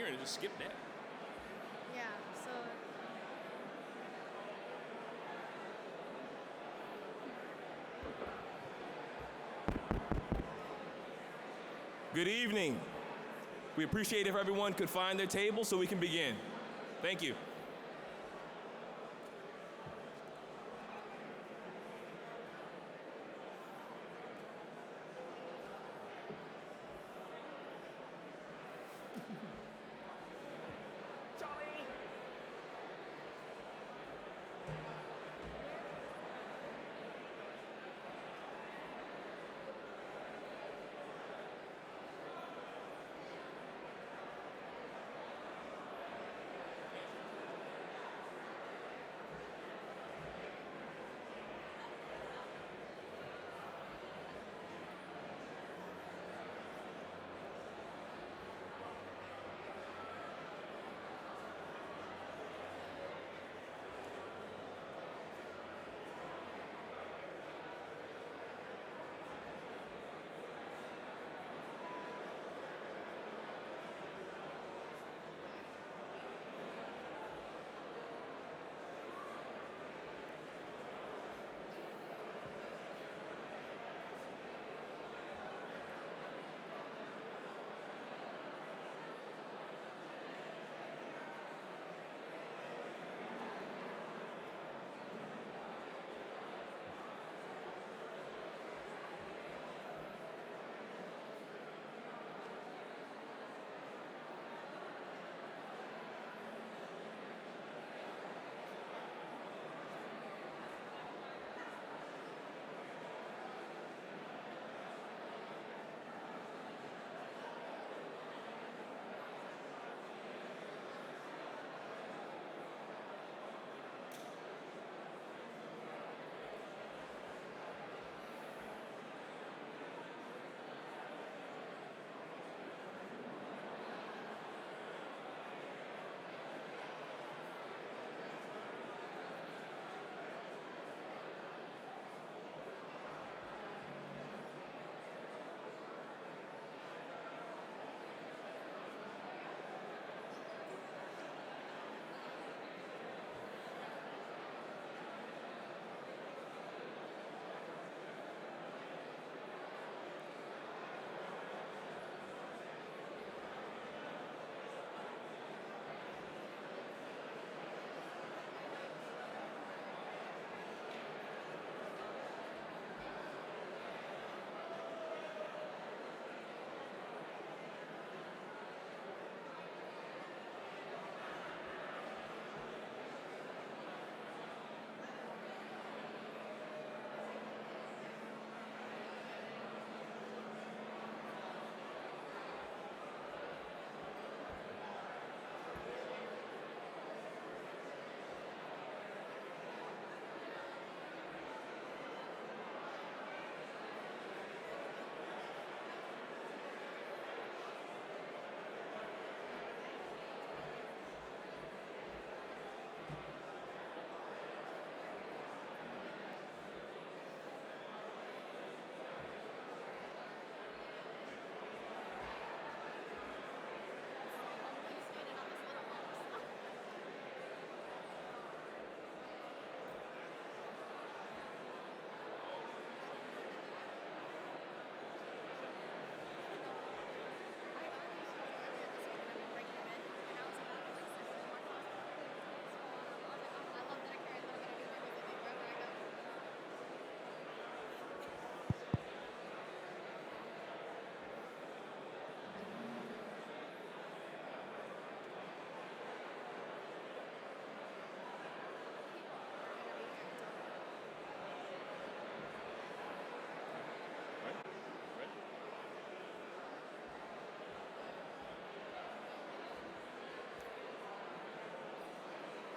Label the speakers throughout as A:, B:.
A: here and just skip that.
B: Yeah, so
A: Good evening. We appreciate if everyone could find their table so we can begin. Thank you.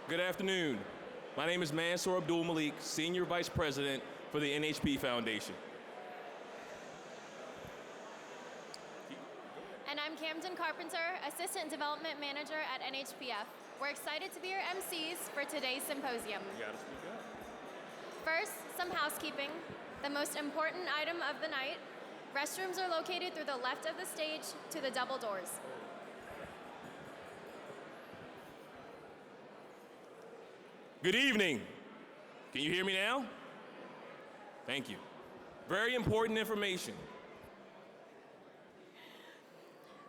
A: Good afternoon. My name is Mansour Abdul Malik, Senior Vice President for the NHP Foundation.
B: And I'm Camden Carpenter, Assistant Development Manager at NHPF. We're excited to be your MCs for today's symposium.
A: You gotta speak up.
B: First, some housekeeping. The most important item of the night, restrooms are located through the left of the stage to the double doors.
A: Good evening. Can you hear me now? Thank you. Very important information.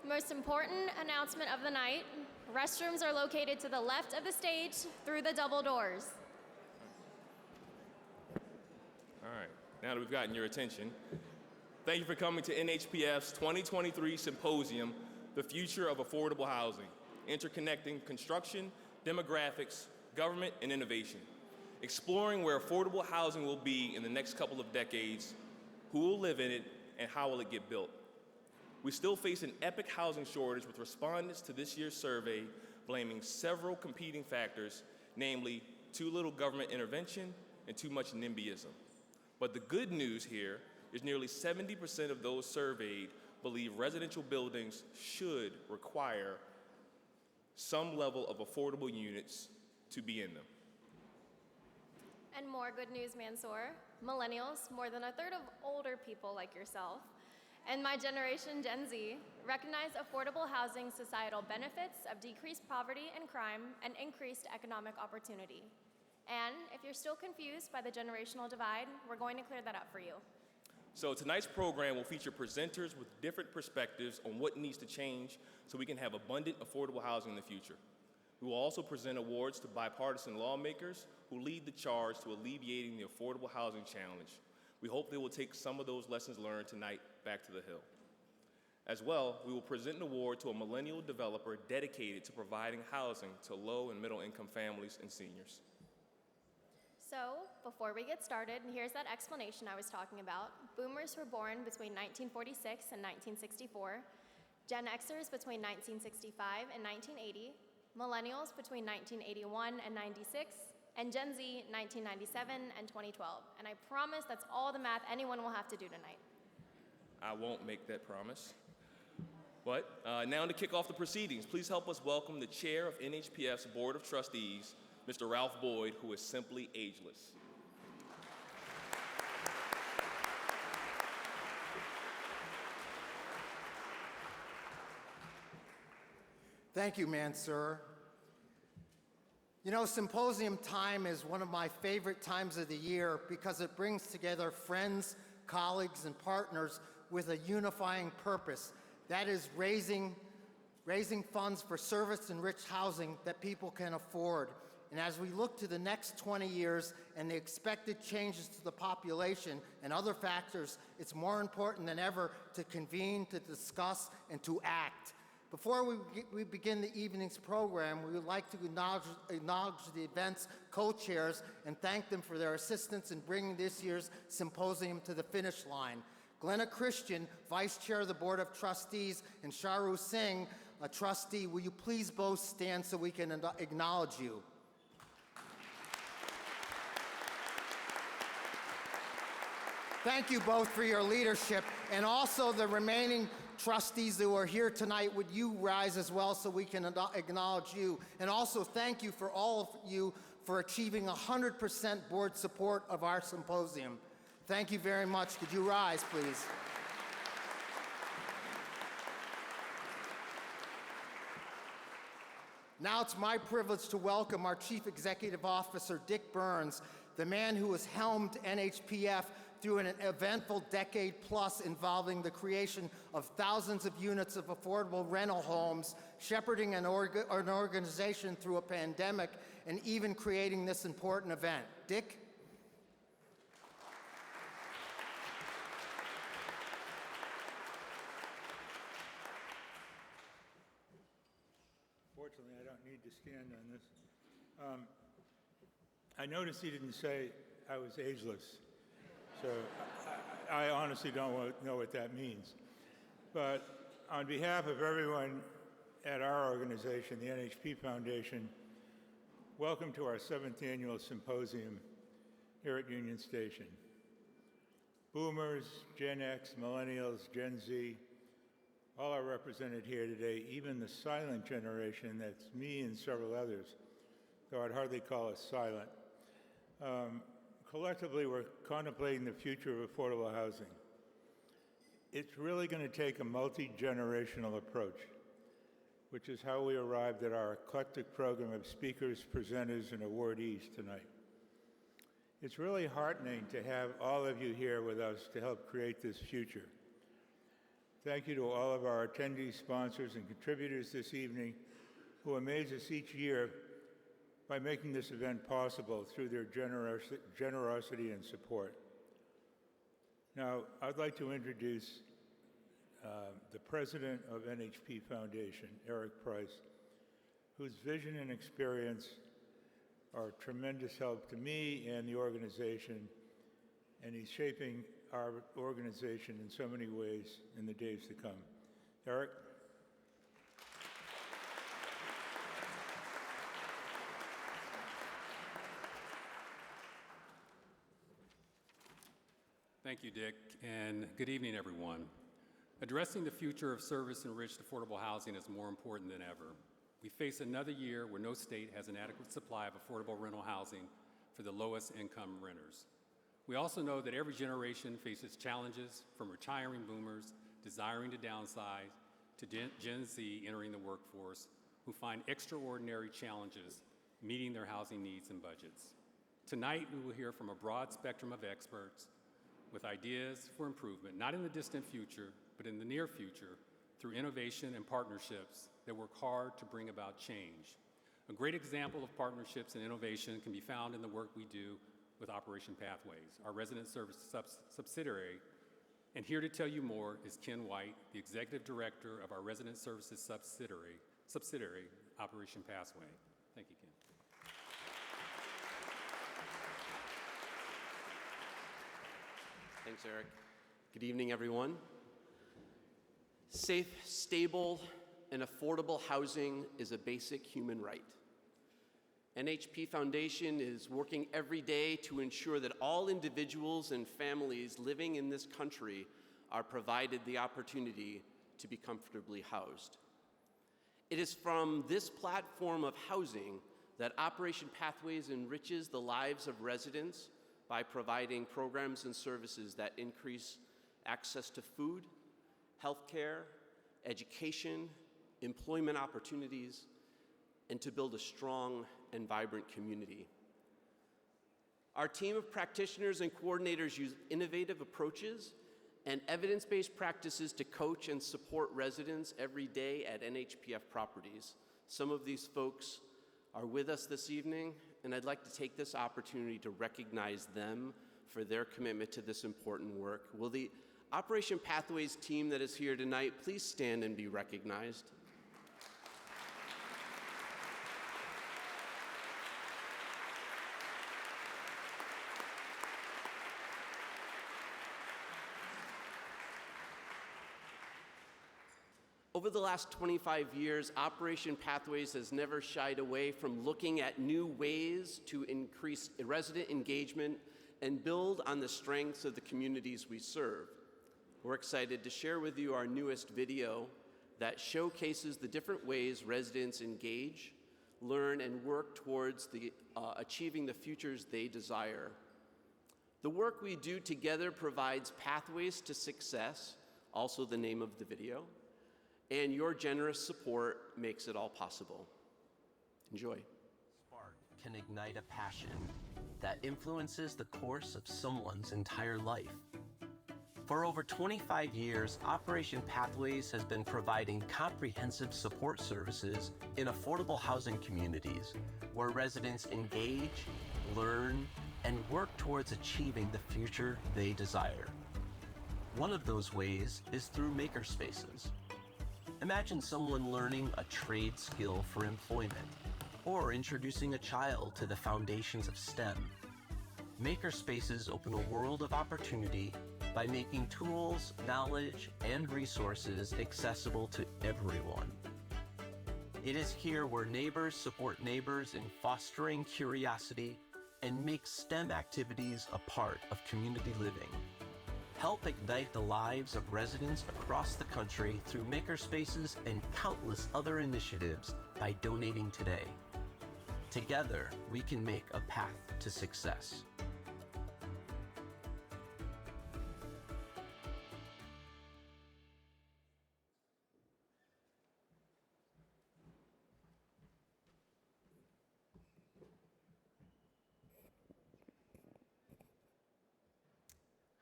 B: Most important announcement of the night, restrooms are located to the left of the stage through the double doors.
A: All right, now that we've gotten your attention, thank you for coming to NHPF's 2023 Symposium, The Future of Affordable Housing, Interconnecting Construction, Demographics, Government, and Innovation. Exploring where affordable housing will be in the next couple of decades, who will live in it, and how will it get built. We still face an epic housing shortage, with respondents to this year's survey blaming several competing factors, namely too little government intervention and too much NIMBYism. But the good news here is nearly 70% of those surveyed believe residential buildings should require some level of affordable units to be in them.
B: And more good news, Mansour. Millennials, more than a third of older people like yourself, and my generation, Gen Z, recognize affordable housing's societal benefits of decreased poverty and crime and increased economic opportunity. And if you're still confused by the generational divide, we're going to clear that up for you.
A: So tonight's program will feature presenters with different perspectives on what needs to change so we can have abundant, affordable housing in the future. We will also present awards to bipartisan lawmakers who lead the charge to alleviating the affordable housing challenge. We hope they will take some of those lessons learned tonight back to the Hill. As well, we will present an award to a millennial developer dedicated to providing housing to low and middle income families and seniors.
B: So, before we get started, here's that explanation I was talking about. Boomers were born between 1946 and 1964, Gen Xers between 1965 and 1980, Millennials between 1981 and 96, and Gen Z 1997 and 2012. And I promise that's all the math anyone will have to do tonight.
A: I won't make that promise. But now to kick off the proceedings, please help us welcome the chair of NHPF's Board of Trustees, Mr. Ralph Boyd, who is simply ageless.
C: Thank you, Mansour. You know, symposium time is one of my favorite times of the year because it brings together friends, colleagues, and partners with a unifying purpose. That is raising funds for service-enriched housing that people can afford. And as we look to the next 20 years and the expected changes to the population and other factors, it's more important than ever to convene, to discuss, and to act. Before we begin the evening's program, we would like to acknowledge the event's co-chairs and thank them for their assistance in bringing this year's symposium to the finish line. Glenna Christian, Vice Chair of the Board of Trustees, and Sharu Singh, a trustee, will you please both stand so we can acknowledge you? Thank you both for your leadership, and also the remaining trustees who are here tonight, would you rise as well so we can acknowledge you? And also thank you for all of you for achieving 100% board support of our symposium. Thank you very much. Could you rise, please? Now it's my privilege to welcome our Chief Executive Officer, Dick Burns, the man who has helmed NHPF through an eventful decade plus involving the creation of thousands of units of affordable rental homes, shepherding an organization through a pandemic, and even creating this important event. Dick?
D: Fortunately, I don't need to stand on this. I noticed he didn't say I was ageless. So I honestly don't know what that means. But on behalf of everyone at our organization, the NHP Foundation, welcome to our 7th annual symposium here at Union Station. Boomers, Gen X, Millennials, Gen Z, all are represented here today, even the silent generation, that's me and several others, though I'd hardly call us silent. Collectively, we're contemplating the future of affordable housing. It's really going to take a multi-generational approach. which is how we arrived at our eclectic program of speakers, presenters, and awardees tonight. It's really heartening to have all of you here with us to help create this future. Thank you to all of our attendees, sponsors, and contributors this evening who amaze us each year by making this event possible through their generosity and support. Now, I'd like to introduce the president of NHP Foundation, Eric Price, whose vision and experience are tremendous help to me and the organization, and he's shaping our organization in so many ways in the days to come. Eric?
E: Thank you, Dick, and good evening, everyone. Addressing the future of service-enriched affordable housing is more important than ever. We face another year where no state has an adequate supply of affordable rental housing for the lowest income renters. We also know that every generation faces challenges, from retiring boomers desiring to downsize to Gen Z entering the workforce, who find extraordinary challenges meeting their housing needs and budgets. Tonight, we will hear from a broad spectrum of experts with ideas for improvement, not in the distant future, but in the near future, through innovation and partnerships that work hard to bring about change. A great example of partnerships and innovation can be found in the work we do with Operation Pathways, our resident service subsidiary. And here to tell you more is Ken White, the executive director of our resident services subsidiary, Operation Pathway. Thank you, Ken.
F: Thanks, Eric. Good evening, everyone. Safe, stable, and affordable housing is a basic human right. NHP Foundation is working every day to ensure that all individuals and families living in this country are provided the opportunity to be comfortably housed. It is from this platform of housing that Operation Pathways enriches the lives of residents by providing programs and services that increase access to food, healthcare, education, employment opportunities, and to build a strong and vibrant community. Our team of practitioners and coordinators use innovative approaches and evidence-based practices to coach and support residents every day at NHPF properties. Some of these folks are with us this evening, and I'd like to take this opportunity to recognize them for their commitment to this important work. Will the Operation Pathways team that is here tonight please stand and be recognized? Over the last 25 years, Operation Pathways has never shied away from looking at new ways to increase resident engagement and build on the strengths of the communities we serve. We're excited to share with you our newest video that showcases the different ways residents engage, learn, and work towards achieving the futures they desire. The work we do together provides pathways to success, also the name of the video, and your generous support makes it all possible. Enjoy.
G: Spark can ignite a passion that influences the course of someone's entire life. For over 25 years, Operation Pathways has been providing comprehensive support services in affordable housing communities where residents engage, learn, and work towards achieving the future they desire. One of those ways is through makerspaces. Imagine someone learning a trade skill for employment, or introducing a child to the foundations of STEM. Makerspaces open a world of opportunity by making tools, knowledge, and resources accessible to everyone. It is here where neighbors support neighbors in fostering curiosity and make STEM activities a part of community living. Help ignite the lives of residents across the country through makerspaces and countless other initiatives by donating today. Together, we can make a path to success.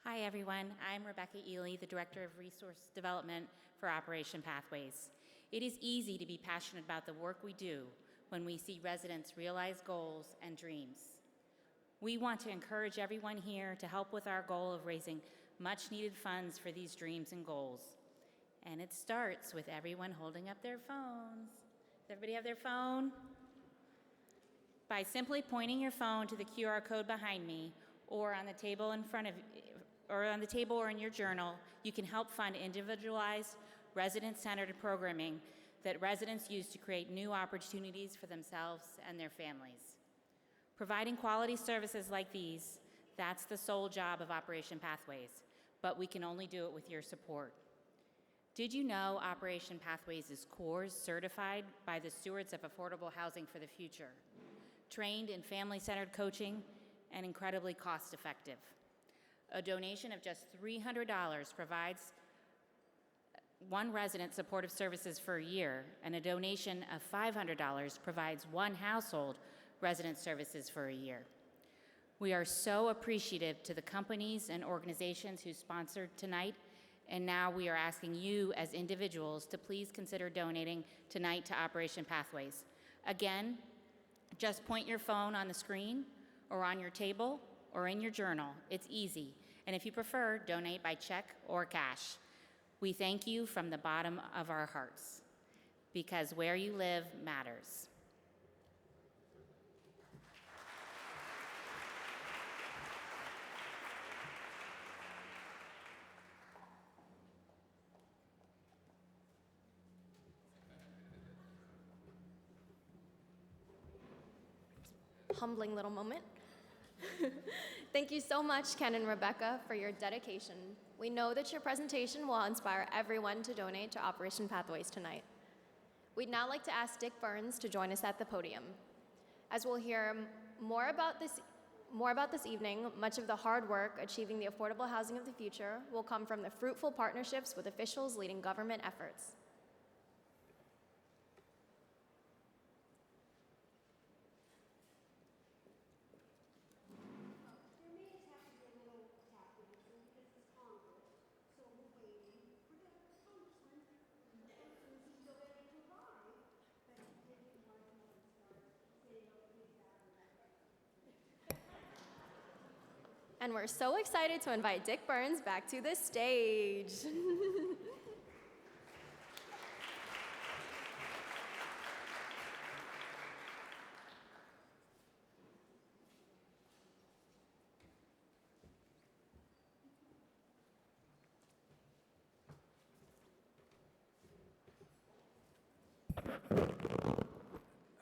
H: Hi, everyone. I'm Rebecca Ely, the Director of Resource Development for Operation Pathways. It is easy to be passionate about the work we do when we see residents realize goals and dreams. We want to encourage everyone here to help with our goal of raising much-needed funds for these dreams and goals. And it starts with everyone holding up their phones. Does everybody have their phone? By simply pointing your phone to the QR code behind me or on the table in front of or on the table or in your journal, you can help fund individualized, resident-centered programming that residents use to create new opportunities for themselves and their families. Providing quality services like these, that's the sole job of Operation Pathways, but we can only do it with your support. Did you know Operation Pathways is CORS certified by the Stewards of Affordable Housing for the Future, trained in family-centered coaching, and incredibly cost-effective? A donation of just $300 provides one resident supportive services for a year, and a donation of $500 provides one household resident services for a year. We are so appreciative to the companies and organizations who sponsored tonight, and now we are asking you as individuals to please consider donating tonight to Operation Pathways. Again, just point your phone on the screen or on your table or in your journal. It's easy. And if you prefer, donate by check or cash. We thank you from the bottom of our hearts, because where you live matters.
B: Humbling little moment. Thank you so much, Ken and Rebecca, for your dedication. We know that your presentation will inspire everyone to donate to Operation Pathways tonight. We'd now like to ask Dick Burns to join us at the podium. As we'll hear more about this evening, much of the hard work achieving the affordable housing of the future will come from the fruitful partnerships with officials leading government efforts. And we're so excited to invite Dick Burns back to the stage.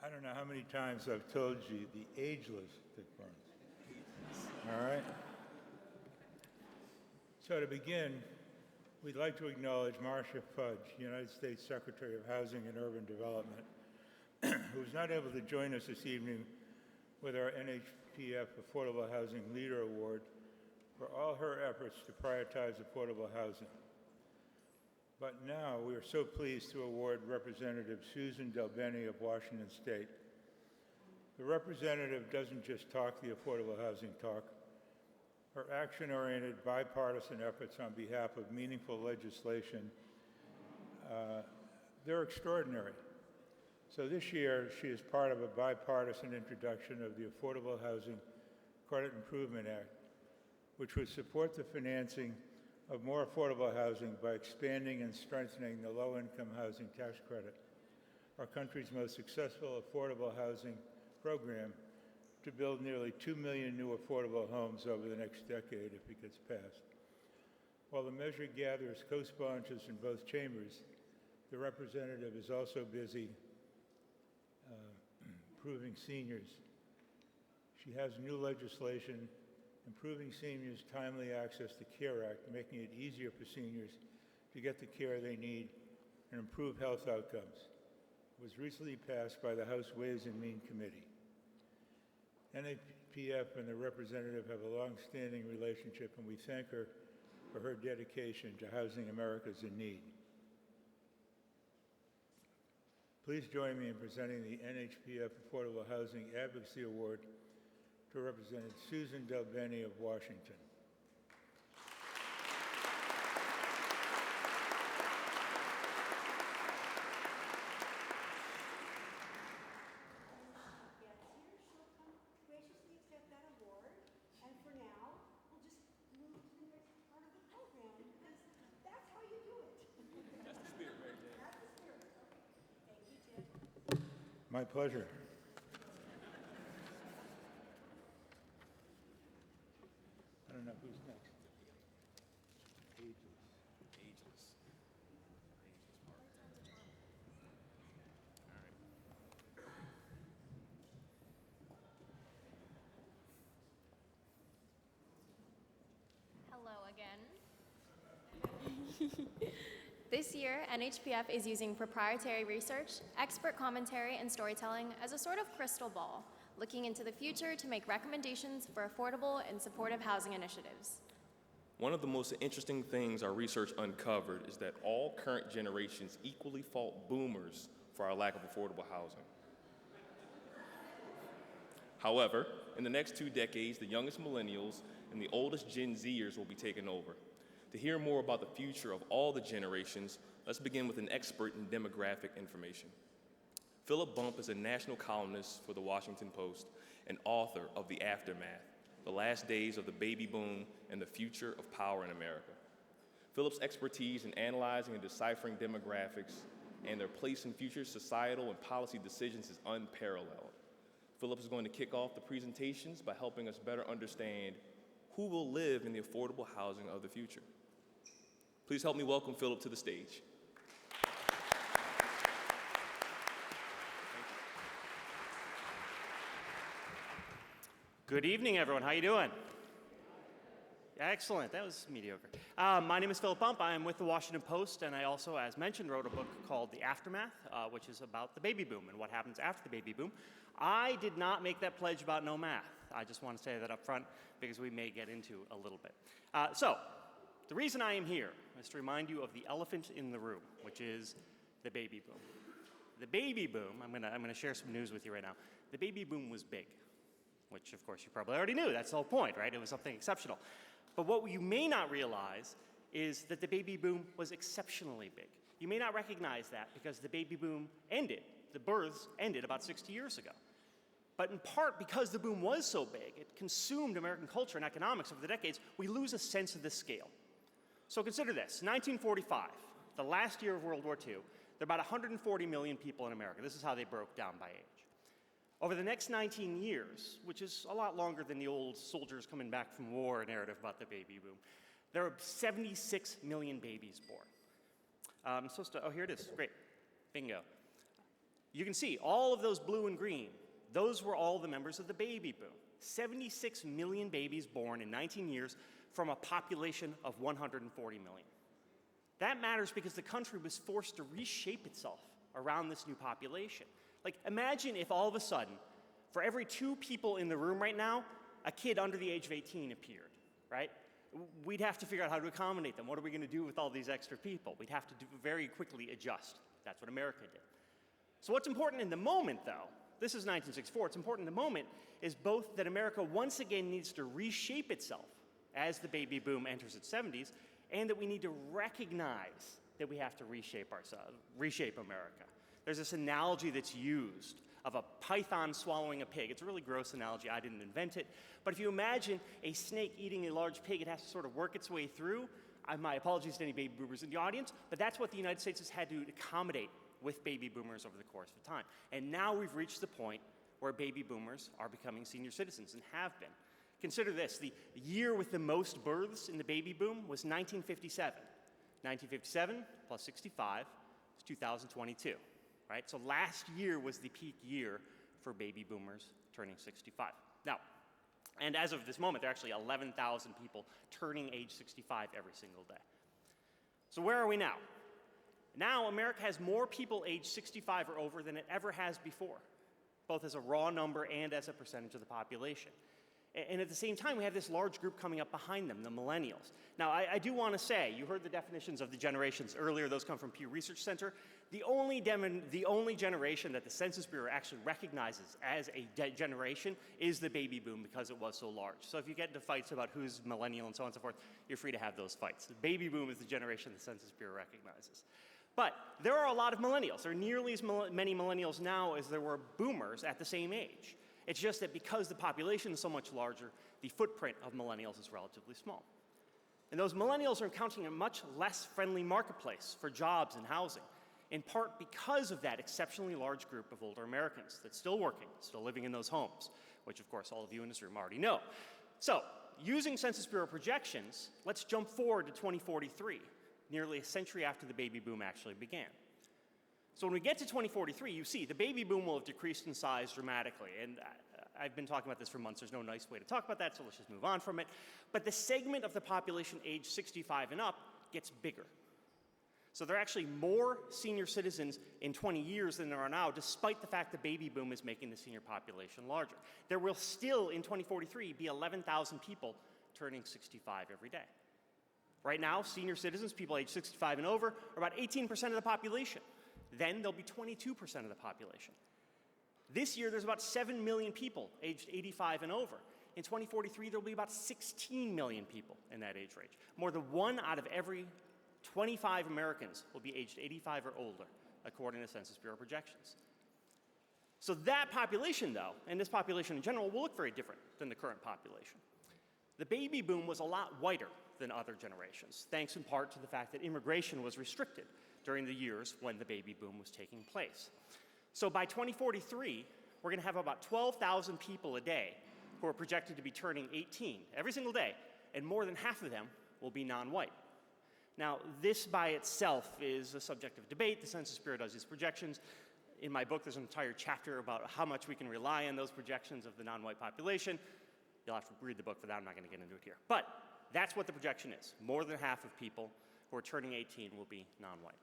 D: I don't know how many times I've told you the ageless Dick Burns. All right? So to begin, we'd like to acknowledge Marcia Fudge, United States Secretary of Housing and Urban Development, who's not able to join us this evening with our NHPF Affordable Housing Leader Award for all her efforts to prioritize affordable housing. But now we are so pleased to award Representative Susan Delbene of Washington State. The representative doesn't just talk the affordable housing talk. Her action-oriented bipartisan efforts on behalf of meaningful legislation, they're extraordinary. So this year, she is part of a bipartisan introduction of the Affordable Housing Credit Improvement Act, which would support the financing of more affordable housing by expanding and strengthening the low-income housing tax credit, our country's most successful affordable housing program, to build nearly 2 million new affordable homes over the next decade if it gets passed. While the measure gathers co-sponsors in both chambers, the representative is also busy improving seniors. She has new legislation improving seniors' timely access to CARE Act, making it easier for seniors to get the care they need and improve health outcomes. It was recently passed by the House Ways and Means Committee. NHPF and the representative have a long-standing relationship, and we thank her for her dedication to housing Americans in need. Please join me in presenting the NHPF Affordable Housing Advocacy Award to Representative Susan Delbene of Washington. My pleasure. I don't know who's next.
B: Hello again. This year, NHPF is using proprietary research, expert commentary, and storytelling as a sort of crystal ball, looking into the future to make recommendations for affordable and supportive housing initiatives.
A: One of the most interesting things our research uncovered is that all current generations equally fault boomers for our lack of affordable housing. However, in the next 2 decades, the youngest millennials and the oldest Gen Zers will be taking over. To hear more about the future of all the generations, let's begin with an expert in demographic information. Philip Bump is a national columnist for the Washington Post and author of The Aftermath, The Last Days of the Baby Boom and the Future of Power in America. Philip's expertise in analyzing and deciphering demographics and their place in future societal and policy decisions is unparalleled. Philip is going to kick off the presentations by helping us better understand who will live in the affordable housing of the future. Please help me welcome Philip to the stage.
I: Good evening, everyone. How you doing? Excellent. That was mediocre. My name is Philip Bump. I am with the Washington Post, and I also, as mentioned, wrote a book called The Aftermath, which is about the baby boom and what happens after the baby boom. I did not make that pledge about no math. I just want to say that up front because we may get into a little bit. So, the reason I am here is to remind you of the elephant in the room, which is the baby boom. The baby boom, I'm gonna share some news with you right now. The baby boom was big, which of course you probably already knew. That's the whole point, right? It was something exceptional. But what you may not realize is that the baby boom was exceptionally big. You may not recognize that because the baby boom ended. The births ended about 60 years ago. But in part because the boom was so big, it consumed American culture and economics over the decades, we lose a sense of the scale. So consider this, 1945, the last year of World War II, there are about 140 million people in America. This is how they broke down by age. Over the next 19 years, which is a lot longer than the old soldiers coming back from war narrative about the baby boom, there are 76 million babies born. Oh, here it is, great, bingo. You can see all of those blue and green, those were all the members of the baby boom. 76 million babies born in 19 years from a population of 140 million. That matters because the country was forced to reshape itself around this new population. Like, imagine if all of a sudden, for every 2 people in the room right now, a kid under the age of 18 appeared, right? We'd have to figure out how to accommodate them. What are we gonna do with all these extra people? We'd have to very quickly adjust. That's what America did. So what's important in the moment, though, this is 1964, what's important in the moment is both that America once again needs to reshape itself as the baby boom enters its 70s, and that we need to recognize that we have to reshape ourselves, reshape America. There's this analogy that's used of a python swallowing a pig. It's a really gross analogy. I didn't invent it. But if you imagine a snake eating a large pig, it has to sort of work its way through. My apologies to any baby boomers in the audience, but that's what the United States has had to accommodate with baby boomers over the course of time. And now we've reached the point where baby boomers are becoming senior citizens and have been. Consider this, the year with the most births in the baby boom was 1957. 1957 plus 65 is 2022, right? So last year was the peak year for baby boomers turning 65. Now, and as of this moment, there are actually 11,000 people turning age 65 every single day. So where are we now? Now, America has more people age 65 or over than it ever has before, both as a raw number and as a percentage of the population. And at the same time, we have this large group coming up behind them, the millennials. Now, I do want to say, you heard the definitions of the generations earlier. Those come from Pew Research Center. The only generation that the Census Bureau actually recognizes as a generation is the baby boom because it was so large. So if you get into fights about who's millennial and so on and so forth, you're free to have those fights. The baby boom is the generation the Census Bureau recognizes. But there are a lot of millennials. There are nearly as many millennials now as there were boomers at the same age. It's just that because the population is so much larger, the footprint of millennials is relatively small. And those millennials are encountering a much less friendly marketplace for jobs and housing. in part because of that exceptionally large group of older Americans that's still working, still living in those homes, which of course all of you in this room already know. So, using Census Bureau projections, let's jump forward to 2043, nearly a century after the baby boom actually began. So when we get to 2043, you see the baby boom will have decreased in size dramatically. And I've been talking about this for months. There's no nice way to talk about that, so let's just move on from it. But the segment of the population age 65 and up gets bigger. So there are actually more senior citizens in 20 years than there are now, despite the fact the baby boom is making the senior population larger. There will still, in 2043, be 11,000 people turning 65 every day. Right now, senior citizens, people age 65 and over, are about 18% of the population. Then there'll be 22% of the population. This year, there's about 7 million people aged 85 and over. In 2043, there'll be about 16 million people in that age range. More than 1 out of every 25 Americans will be aged 85 or older, according to Census Bureau projections. So that population, though, and this population in general, will look very different than the current population. The baby boom was a lot whiter than other generations, thanks in part to the fact that immigration was restricted during the years when the baby boom was taking place. So by 2043, we're going to have about 12,000 people a day who are projected to be turning 18 every single day, and more than half of them will be non-white. Now, this by itself is a subject of debate. The Census Bureau does these projections. In my book, there's an entire chapter about how much we can rely on those projections of the non-white population. You'll have to read the book for that. I'm not going to get into it here. But that's what the projection is. More than half of people who are turning 18 will be non-white.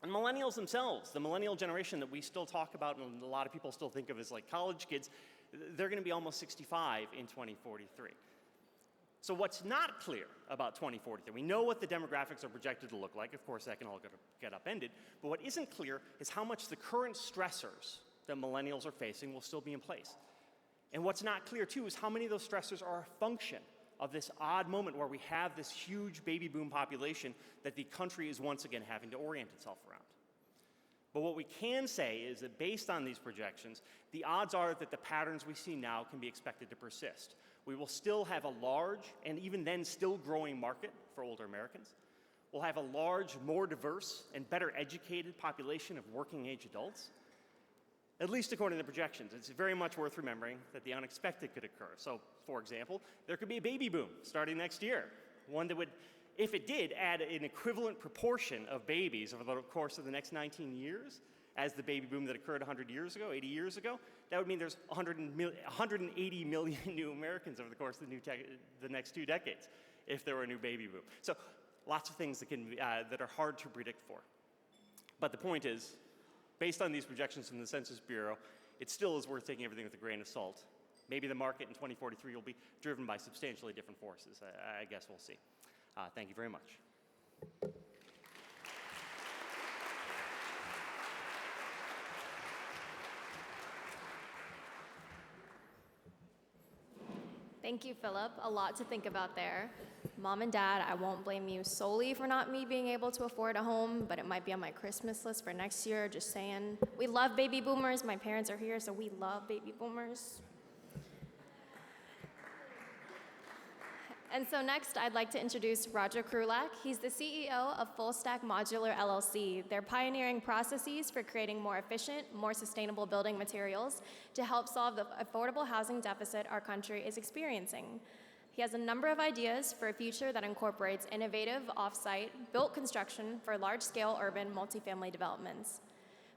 I: And millennials themselves, the millennial generation that we still talk about and a lot of people still think of as like college kids, they're going to be almost 65 in 2043. So what's not clear about 2043, we know what the demographics are projected to look like. Of course, that can all get upended. But what isn't clear is how much the current stressors that millennials are facing will still be in place. And what's not clear, too, is how many of those stressors are a function of this odd moment where we have this huge baby boom population that the country is once again having to orient itself around. But what we can say is that based on these projections, the odds are that the patterns we see now can be expected to persist. We will still have a large, and even then still growing market for older Americans. We'll have a large, more diverse, and better educated population of working age adults. At least according to the projections. It's very much worth remembering that the unexpected could occur. So, for example, there could be a baby boom starting next year. One that would, if it did, add an equivalent proportion of babies over the course of the next 19 years as the baby boom that occurred 100 years ago, 80 years ago. That would mean there's 180 million new Americans over the course of the next 2 decades if there were a new baby boom. So lots of things that are hard to predict for. But the point is, based on these projections from the Census Bureau, it still is worth taking everything with a grain of salt. Maybe the market in 2043 will be driven by substantially different forces. I guess we'll see. Thank you very much.
B: Thank you, Philip. A lot to think about there. Mom and Dad, I won't blame you solely for not me being able to afford a home, but it might be on my Christmas list for next year, just saying. We love baby boomers. My parents are here, so we love baby boomers. And so next, I'd like to introduce Roger Krulak. He's the CEO of Full Stack Modular LLC. They're pioneering processes for creating more efficient, more sustainable building materials to help solve the affordable housing deficit our country is experiencing. He has a number of ideas for a future that incorporates innovative, off-site, built construction for large-scale urban multifamily developments.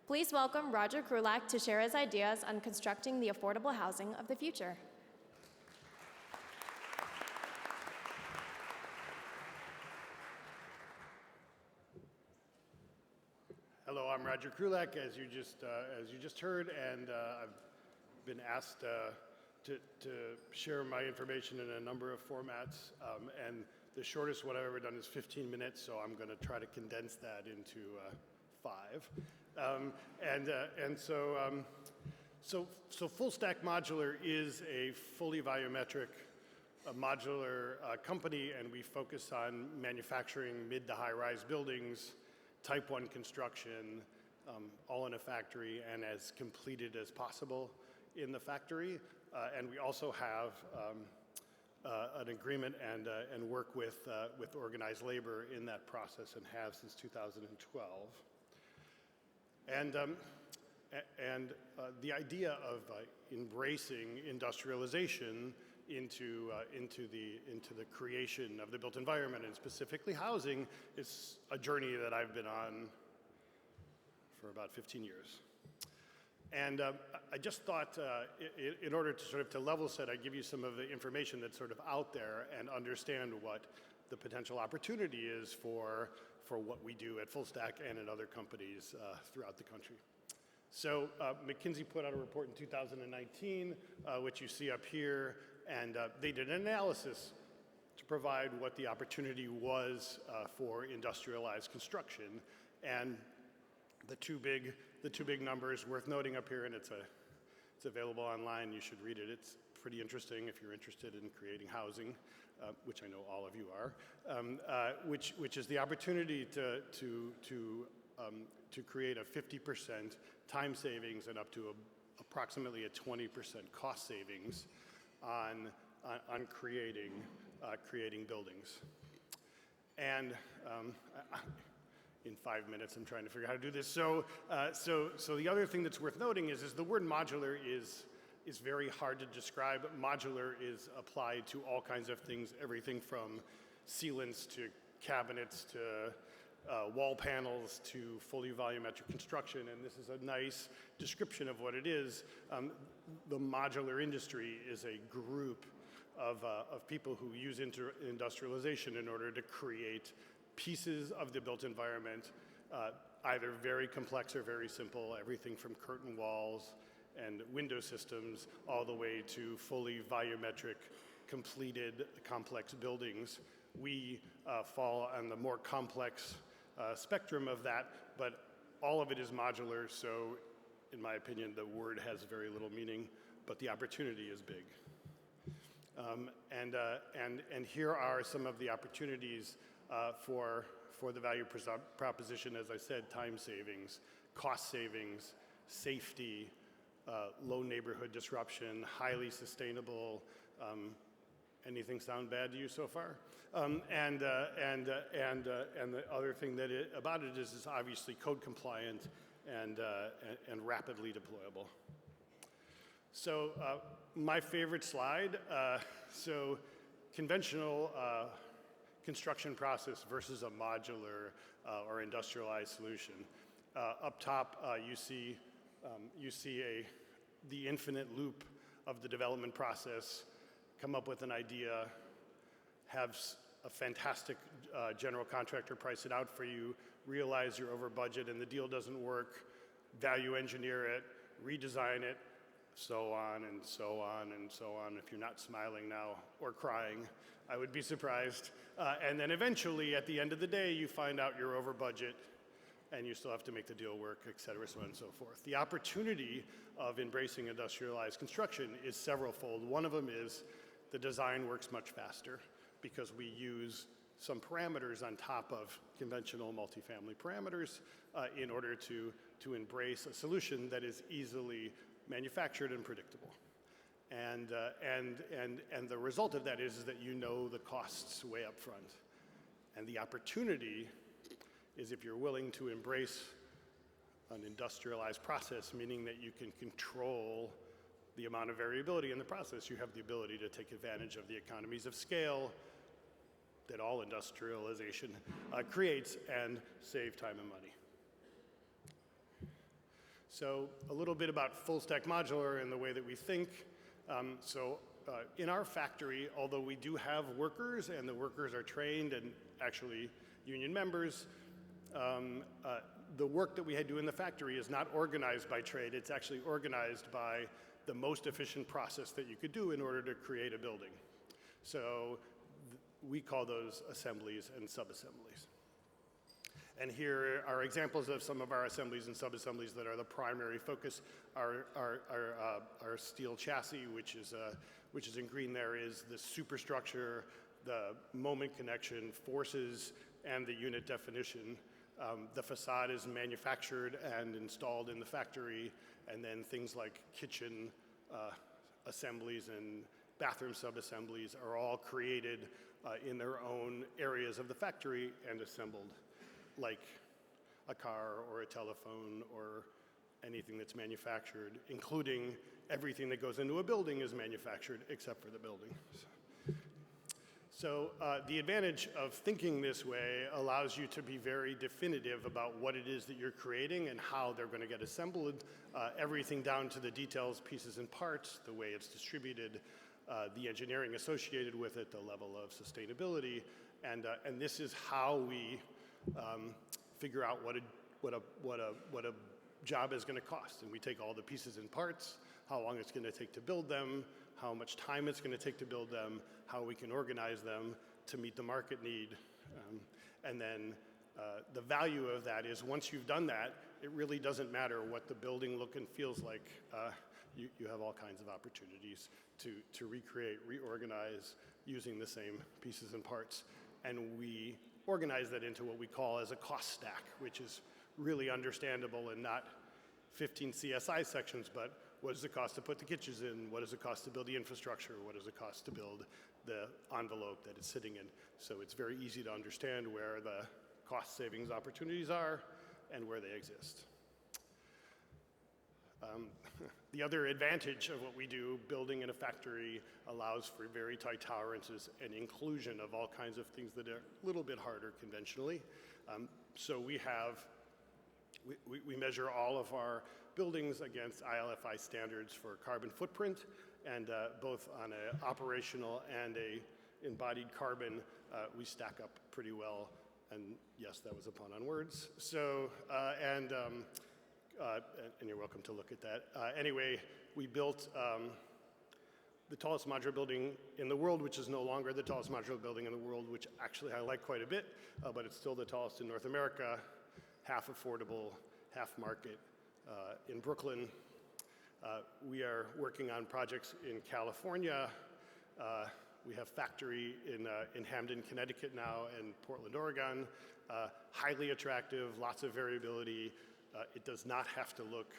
B: Please welcome Roger Krulak to share his ideas on constructing the affordable housing of the future.
J: Hello, I'm Roger Krulak, as you just heard, and I've been asked to share my information in a number of formats, and the shortest one I've ever done is 15 minutes, so I'm going to try to condense that into 5. So Full Stack Modular is a fully volumetric modular company, and we focus on manufacturing mid to high-rise buildings, Type 1 construction, all in a factory and as completed as possible in the factory. And we also have an agreement and work with organized labor in that process and have since 2012. The idea of embracing industrialization into the creation of the built environment, and specifically housing, is a journey that I've been on for about 15 years. And I just thought, in order to sort of to level set, I'd give you some of the information that's sort of out there and understand what the potential opportunity is for what we do at Full Stack and at other companies throughout the country. So McKinsey put out a report in 2019, which you see up here, and they did an analysis to provide what the opportunity was for industrialized construction. And the two big numbers worth noting up here, and it's available online. You should read it. It's pretty interesting if you're interested in creating housing, which I know all of you are. Which is the opportunity to create a 50% time savings and up to approximately a 20% cost savings on creating buildings. And in 5 minutes, I'm trying to figure out how to do this. So the other thing that's worth noting is the word modular is very hard to describe. Modular is applied to all kinds of things, everything from sealants to cabinets to wall panels to fully volumetric construction, and this is a nice description of what it is. The modular industry is a group of people who use industrialization in order to create pieces of the built environment, either very complex or very simple, everything from curtain walls and window systems all the way to fully volumetric, completed, complex buildings. We fall on the more complex spectrum of that, but all of it is modular, so in my opinion, the word has very little meaning, but the opportunity is big. And here are some of the opportunities for the value proposition. As I said, time savings, cost savings, safety, low neighborhood disruption, highly sustainable. Anything sound bad to you so far? And the other thing about it is it's obviously code compliant and rapidly deployable. So my favorite slide. So conventional construction process versus a modular or industrialized solution. Up top, you see the infinite loop of the development process. Come up with an idea, have a fantastic general contractor price it out for you, realize you're over budget and the deal doesn't work, value engineer it, redesign it, so on and so on and so on. If you're not smiling now or crying, I would be surprised. And then eventually, at the end of the day, you find out you're over budget and you still have to make the deal work, et cetera, so on and so forth. The opportunity of embracing industrialized construction is several-fold. One of them is the design works much faster because we use some parameters on top of conventional multifamily parameters in order to embrace a solution that is easily manufactured and predictable. And the result of that is that you know the costs way up front. And the opportunity is if you're willing to embrace an industrialized process, meaning that you can control the amount of variability in the process, you have the ability to take advantage of the economies of scale that all industrialization creates and save time and money. So a little bit about full stack modular and the way that we think. In our factory, although we do have workers and the workers are trained and actually union members, the work that we do in the factory is not organized by trade. It's actually organized by the most efficient process that you could do in order to create a building. So we call those assemblies and sub-assemblies. And here are examples of some of our assemblies and sub-assemblies that are the primary focus. Our steel chassis, which is in green there, is the superstructure, the moment connection, forces, and the unit definition. The facade is manufactured and installed in the factory, and then things like kitchen assemblies and bathroom sub-assemblies are all created in their own areas of the factory and assembled like a car or a telephone or anything that's manufactured, including everything that goes into a building is manufactured except for the building. So the advantage of thinking this way allows you to be very definitive about what it is that you're creating and how they're going to get assembled, everything down to the details, pieces and parts, the way it's distributed, the engineering associated with it, the level of sustainability, and this is how we figure out what a job is going to cost. And we take all the pieces and parts, how long it's going to take to build them, how much time it's going to take to build them, how we can organize them to meet the market need. And then the value of that is once you've done that, it really doesn't matter what the building look and feels like. You have all kinds of opportunities to recreate, reorganize using the same pieces and parts. And we organize that into what we call as a cost stack, which is really understandable and not 15 CSI sections, but what does it cost to put the kitchens in? What does it cost to build the infrastructure? What does it cost to build the envelope that it's sitting in? So it's very easy to understand where the cost savings opportunities are and where they exist. The other advantage of what we do, building in a factory, allows for very tight tolerances and inclusion of all kinds of things that are a little bit harder conventionally. So we measure all of our buildings against ILFI standards for carbon footprint, and both on an operational and a embodied carbon, we stack up pretty well. And yes, that was a pun on words. So, and you're welcome to look at that. Anyway, we built the tallest modular building in the world, which is no longer the tallest modular building in the world, which actually I like quite a bit, but it's still the tallest in North America, half affordable, half market in Brooklyn. We are working on projects in California. We have factory in Hamden, Connecticut now, and Portland, Oregon. Highly attractive, lots of variability. It does not have to look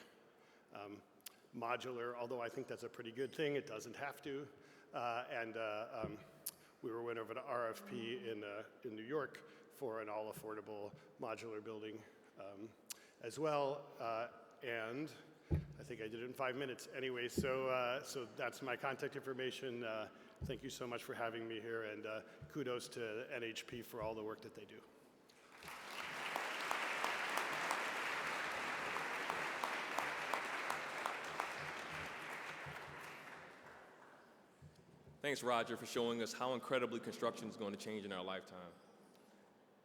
J: modular, although I think that's a pretty good thing. It doesn't have to. We were winner of an RFP in New York for an all-affordable modular building as well. And I think I did it in 5 minutes. Anyway, so that's my contact information. Thank you so much for having me here, and kudos to NHP for all the work that they do.
A: Thanks, Roger, for showing us how incredibly construction is going to change in our lifetime.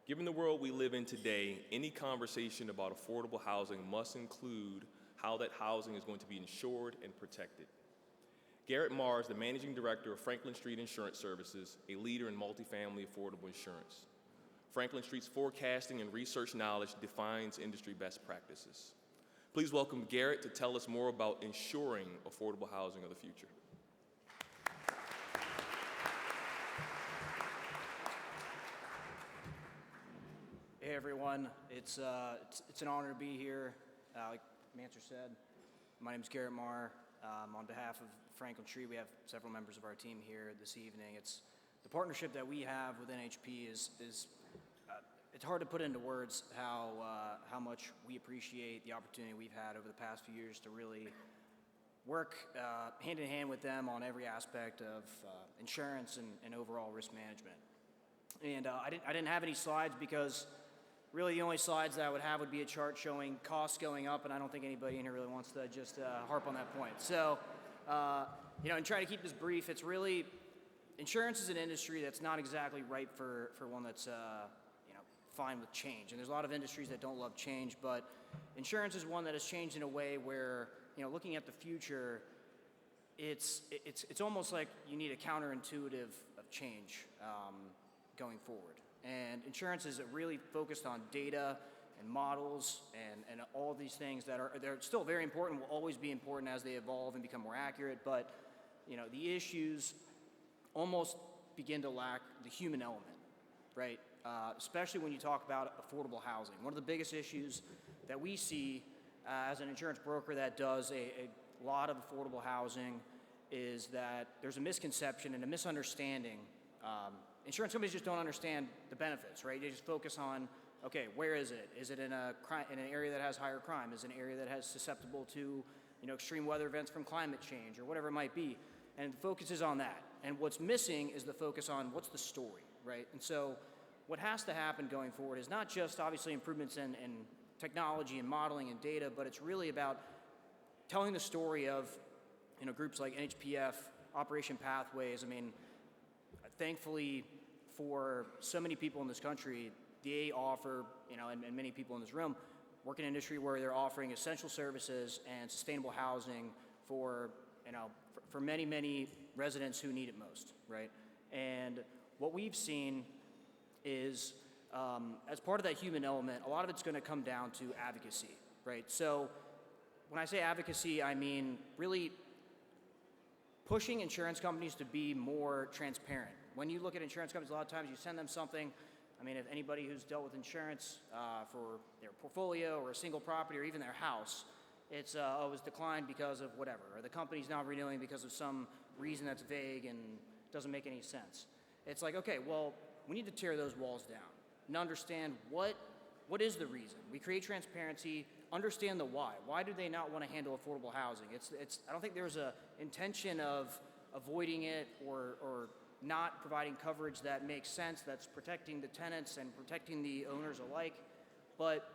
A: Given the world we live in today, any conversation about affordable housing must include how that housing is going to be insured and protected. Garrett Marr is the Managing Director of Franklin Street Insurance Services, a leader in multifamily affordable insurance. Franklin Street's forecasting and research knowledge defines industry best practices. Please welcome Garrett to tell us more about insuring affordable housing of the future.
K: Hey everyone, it's an honor to be here. Like Manser said, my name is Garrett Marr. On behalf of Franklin Street, we have several members of our team here this evening. It's the partnership that we have with NHP is it's hard to put into words how much we appreciate the opportunity we've had over the past few years to really work hand in hand with them on every aspect of insurance and overall risk management. And I didn't have any slides because really the only slides that I would have would be a chart showing costs going up, and I don't think anybody in here really wants to just harp on that point. So, and try to keep this brief. It's really, insurance is an industry that's not exactly ripe for one that's, fine with change. And there's a lot of industries that don't love change, but insurance is one that has changed in a way where, looking at the future, it's almost like you need a counterintuitive of change going forward. And insurance is really focused on data and models and all of these things they're still very important, will always be important as they evolve and become more accurate, but the issues almost begin to lack the human element, right? Especially when you talk about affordable housing. One of the biggest issues that we see as an insurance broker that does a lot of affordable housing is that there's a misconception and a misunderstanding. Insurance companies just don't understand the benefits, right? They just focus on, okay, where is it? Is it in in an area that has higher crime? Is it an area that has susceptible to extreme weather events from climate change or whatever it might be? And the focus is on that. And what's missing is the focus on what's the story, right? And so what has to happen going forward is not just obviously improvements in technology and modeling and data, but it's really about telling the story of groups like NHPF, Operation Pathways. I mean, thankfully for so many people in this country, they offer, and many people in this room work in an industry where they're offering essential services and sustainable housing for, for many, many residents who need it most, right? And what we've seen is, as part of that human element, a lot of it's going to come down to advocacy, right? So when I say advocacy, I mean really pushing insurance companies to be more transparent. When you look at insurance companies, a lot of times you send them something. I mean, if anybody who's dealt with insurance for their portfolio or a single property or even their house, it's, oh, it was declined because of whatever, or the company's not renewing because of some reason that's vague and doesn't make any sense. It's like, okay, well, we need to tear those walls down and understand what is the reason. We create transparency, understand the why. Why do they not want to handle affordable housing? I don't think there's a intention of avoiding it or not providing coverage that makes sense, that's protecting the tenants and protecting the owners alike. But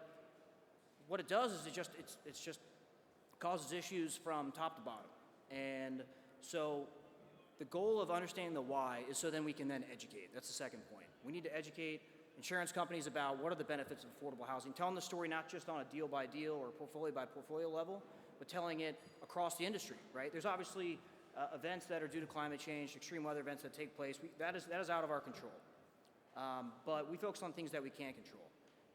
K: what it does is it just causes issues from top to bottom. And so the goal of understanding the why is so then we can then educate. That's the second point. We need to educate insurance companies about what are the benefits of affordable housing, telling the story not just on a deal by deal or portfolio by portfolio level, but telling it across the industry, right? There's obviously events that are due to climate change, extreme weather events that take place. That is out of our control. But we focus on things that we can control.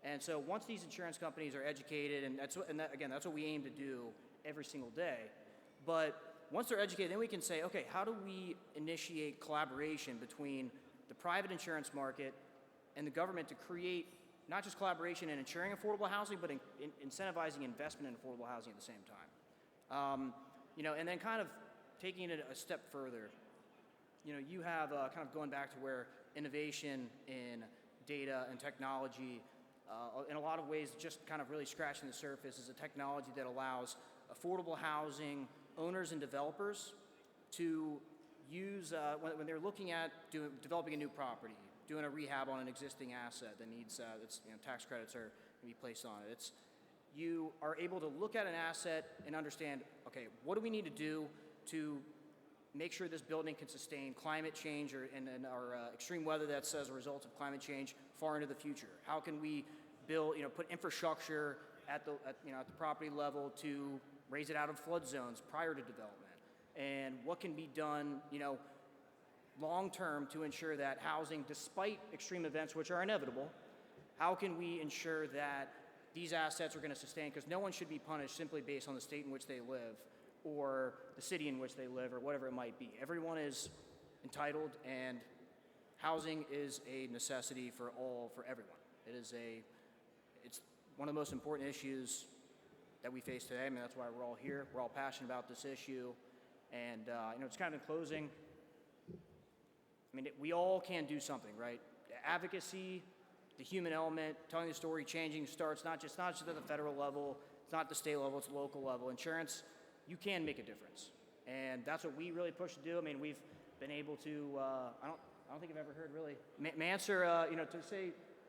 K: And so once these insurance companies are educated, and that's what we aim to do every single day. But once they're educated, then we can say, okay, how do we initiate collaboration between the private insurance market and the government to create not just collaboration in insuring affordable housing, but in incentivizing investment in affordable housing at the same time. And then kind of taking it a step further, you have kind of going back to where innovation in data and technology, in a lot of ways, just kind of really scratching the surface, is a technology that allows affordable housing owners and developers to use, when they're looking at developing a new property, doing a rehab on an existing asset that needs, tax credits are going to be placed on it. You are able to look at an asset and understand, okay, what do we need to do to make sure this building can sustain climate change or extreme weather that's as a result of climate change far into the future? How can we build, put infrastructure at the property level to raise it out of flood zones prior to development? And what can be done, long term to ensure that housing, despite extreme events which are inevitable, how can we ensure that these assets are going to sustain? Because no one should be punished simply based on the state in which they live or the city in which they live or whatever it might be. Everyone is entitled, and housing is a necessity for everyone. It's one of the most important issues that we face today. I mean, that's why we're all here. We're all passionate about this issue. And, it's kind of in closing, I mean, we all can do something, right? Advocacy, the human element, telling the story, changing starts not just at the federal level, it's not the state level, it's the local level. Insurance, you can make a difference. And that's what we really push to do. I mean, we've been able to, I don't think I've ever heard really, Mansour,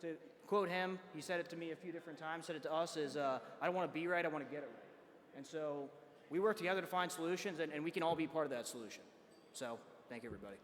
K: to quote him, he said it to me a few different times, said it to us, is I don't want to be right, I want to get it right. And so we work together to find solutions, and we can all be part of that solution. So thank you, everybody.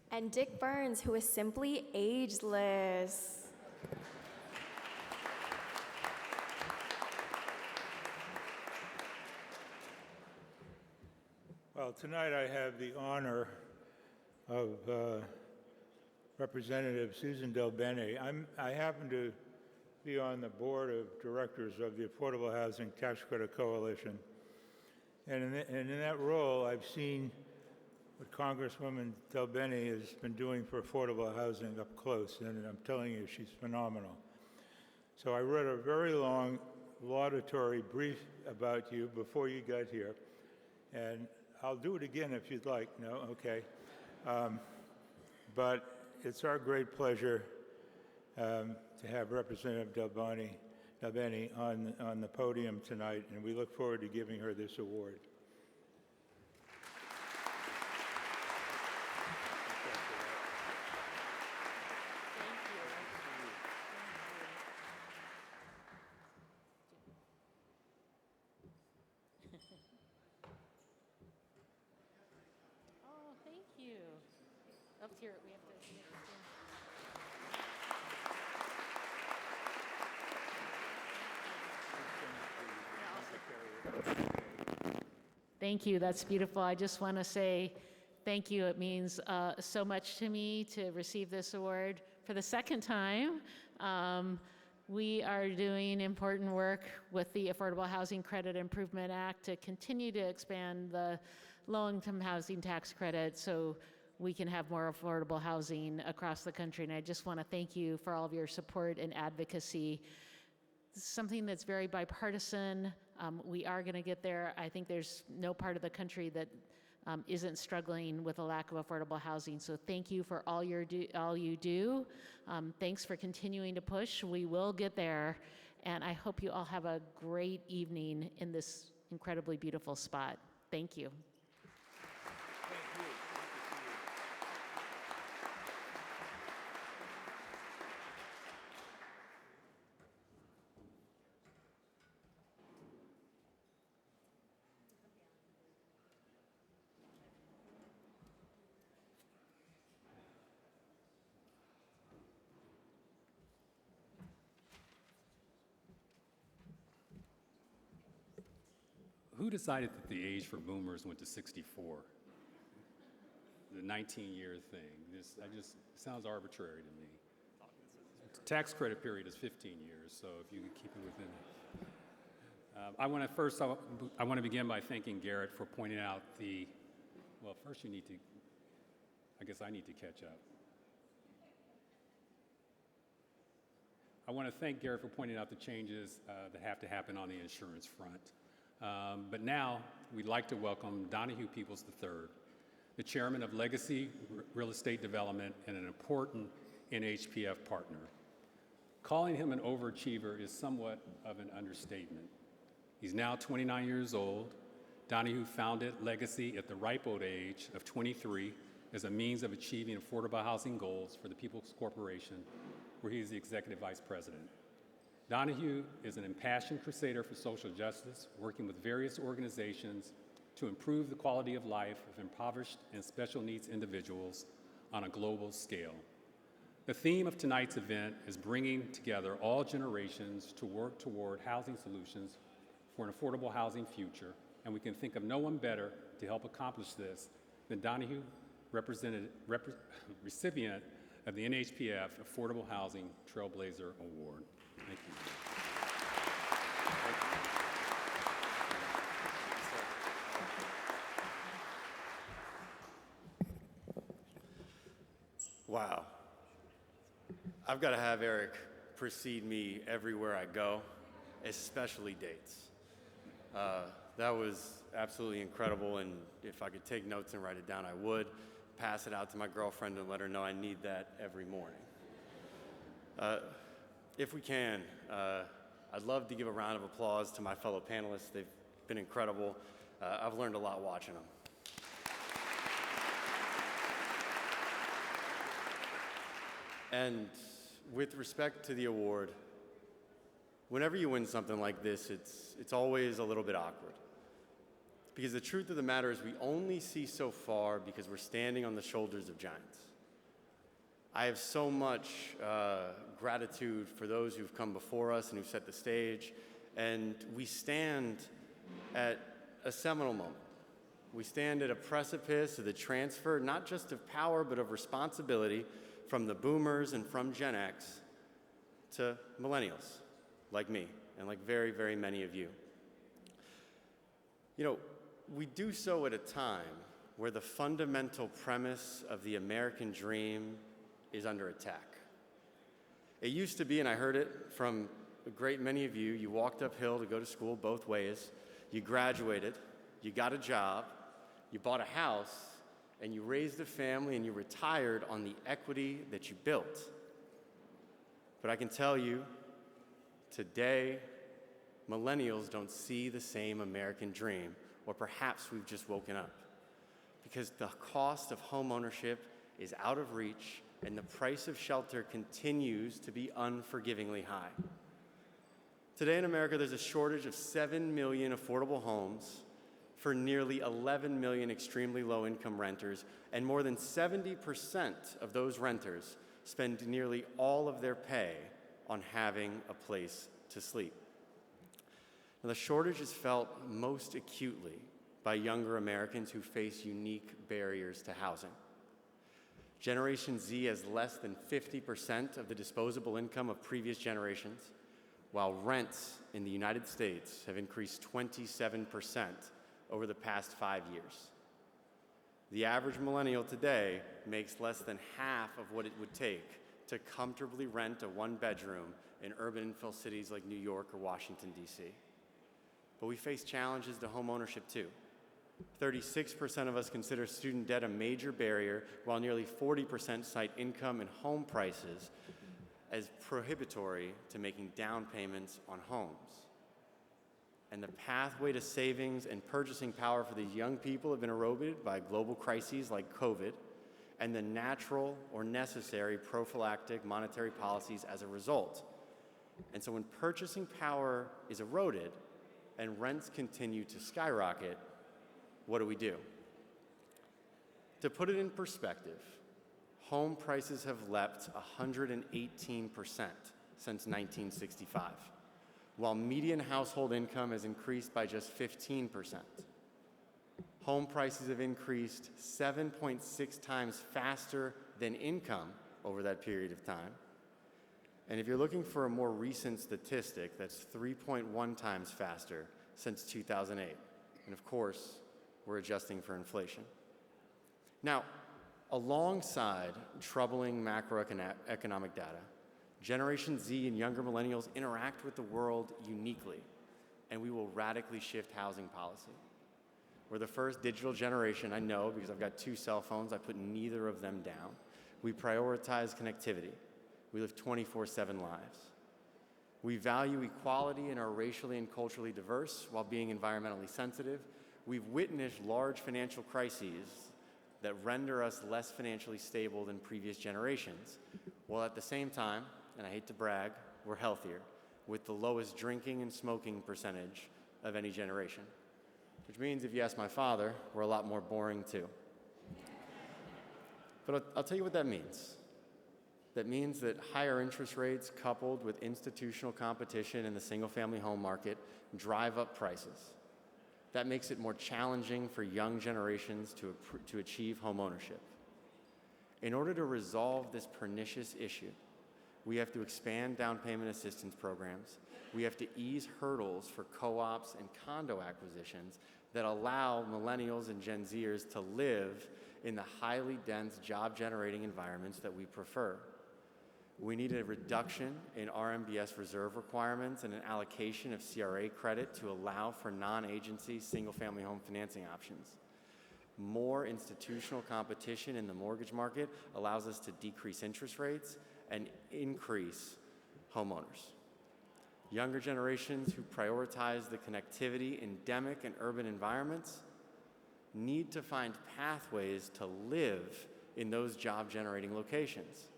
B: And Dick Burns, who is simply ageless.
D: Well, tonight I have the honor of Representative Susan Del Bene. I happen to be on the board of directors of the Affordable Housing Tax Credit Coalition. And in that role, I've seen what Congresswoman Del Bene has been doing for affordable housing up close, and I'm telling you, she's phenomenal. So I read a very long laudatory brief about you before you got here, and I'll do it again if you'd like. No? Okay. But it's our great pleasure to have Representative Del Bene on the podium tonight, and we look forward to giving her this award.
H: Oh, thank you. Up here, we have to. Thank you. That's beautiful. I just want to say thank you. It means so much to me to receive this award for the second time. We are doing important work with the Affordable Housing Credit Improvement Act to continue to expand the low-income housing tax credit so we can have more affordable housing across the country. And I just want to thank you for all of your support and advocacy. This is something that's very bipartisan. We are going to get there. I think there's no part of the country that isn't struggling with a lack of affordable housing. So thank you for all you do. Thanks for continuing to push. We will get there. And I hope you all have a great evening in this incredibly beautiful spot. Thank you.
E: Who decided that the age for boomers went to 64? The 19-year thing. This sounds arbitrary to me. The tax credit period is 15 years, so if you could keep it within it. I want to begin by thanking Garrett for pointing out well, first you need to, I guess I need to catch up. I want to thank Garrett for pointing out the changes that have to happen on the insurance front. But now, we'd like to welcome Donahue Peoples III, the chairman of Legacy Real Estate Development and an important NHPF partner. Calling him an overachiever is somewhat of an understatement. He's now 29 years old. Donahue founded Legacy at the ripe old age of 23 as a means of achieving affordable housing goals for the People's Corporation, where he's the executive vice president. Donahue is an impassioned crusader for social justice, working with various organizations to improve the quality of life of impoverished and special needs individuals on a global scale. The theme of tonight's event is bringing together all generations to work toward housing solutions for an affordable housing future, and we can think of no one better to help accomplish this than Donahue, recipient of the NHPF Affordable Housing Trailblazer Award. Thank you.
L: Wow. I've got to have Eric precede me everywhere I go, especially dates. That was absolutely incredible, and if I could take notes and write it down, I would. Pass it out to my girlfriend and let her know I need that every morning. If we can, I'd love to give a round of applause to my fellow panelists. They've been incredible. I've learned a lot watching them. And with respect to the award, whenever you win something like this, it's always a little bit awkward. Because the truth of the matter is we only see so far because we're standing on the shoulders of giants. I have so much gratitude for those who've come before us and who've set the stage, and we stand at a seminal moment. We stand at a precipice of the transfer, not just of power, but of responsibility from the boomers and from Gen X to millennials, like me, and like very, very many of you. You know, we do so at a time where the fundamental premise of the American dream is under attack. It used to be, and I heard it from a great many of you, you walked uphill to go to school both ways, you graduated, you got a job, you bought a house, and you raised a family and you retired on the equity that you built. But I can tell you, today, millennials don't see the same American dream, or perhaps we've just woken up. Because the cost of home ownership is out of reach and the price of shelter continues to be unforgivingly high. Today in America, there's a shortage of 7 million affordable homes for nearly 11 million extremely low-income renters, and more than 70% of those renters spend nearly all of their pay on having a place to sleep. Now, the shortage is felt most acutely by younger Americans who face unique barriers to housing. Generation Z has less than 50% of the disposable income of previous generations, while rents in the United States have increased 27% over the past 5 years. The average millennial today makes less than half of what it would take to comfortably rent a one-bedroom in urban infill cities like New York or Washington, D.C. But we face challenges to home ownership too. 36% of us consider student debt a major barrier, while nearly 40% cite income and home prices as prohibitory to making down payments on homes. And the pathway to savings and purchasing power for these young people have been eroded by global crises like COVID and the natural or necessary prophylactic monetary policies as a result. And so when purchasing power is eroded and rents continue to skyrocket, what do? To put it in perspective, home prices have leapt 118% since 1965, while median household income has increased by just 15%. Home prices have increased 7.6 times faster than income over that period of time. And if you're looking for a more recent statistic, that's 3.1 times faster since 2008. And of course, we're adjusting for inflation. Now, alongside troubling macroeconomic data, Generation Z and younger millennials interact with the world uniquely, and we will radically shift housing policy. We're the first digital generation, I know, because I've got 2 cell phones, I put neither of them down. We prioritize connectivity. We live 24/7 lives. We value equality and are racially and culturally diverse while being environmentally sensitive. We've witnessed large financial crises that render us less financially stable than previous generations, while at the same time, and I hate to brag, we're healthier, with the lowest drinking and smoking percentage of any generation. Which means, if you ask my father, we're a lot more boring too. But I'll tell you what that means. That means that higher interest rates coupled with institutional competition in the single-family home market drive up prices. That makes it more challenging for young generations to achieve home ownership. In order to resolve this pernicious issue, we have to expand down payment assistance programs. We have to ease hurdles for co-ops and condo acquisitions that allow millennials and Gen Zers to live in the highly dense job-generating environments that we prefer. We need a reduction in RMBS reserve requirements and an allocation of CRA credit to allow for non-agency single-family home financing options. More institutional competition in the mortgage market allows us to decrease interest rates and increase homeowners. Younger generations who prioritize the connectivity endemic and urban environments need to find pathways to live in those job-generating locations.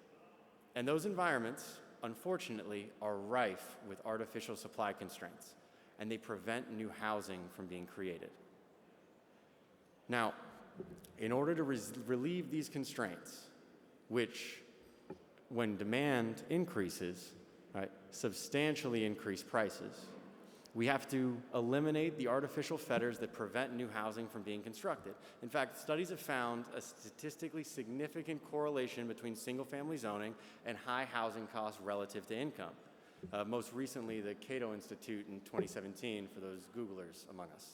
L: And those environments, unfortunately, are rife with artificial supply constraints, and they prevent new housing from being created. Now, in order to relieve these constraints, which, when demand increases, substantially increase prices, We have to eliminate the artificial fetters that prevent new housing from being constructed. In fact, studies have found a statistically significant correlation between single-family zoning and high housing costs relative to income. Most recently, the Cato Institute in 2017, for those Googlers among us.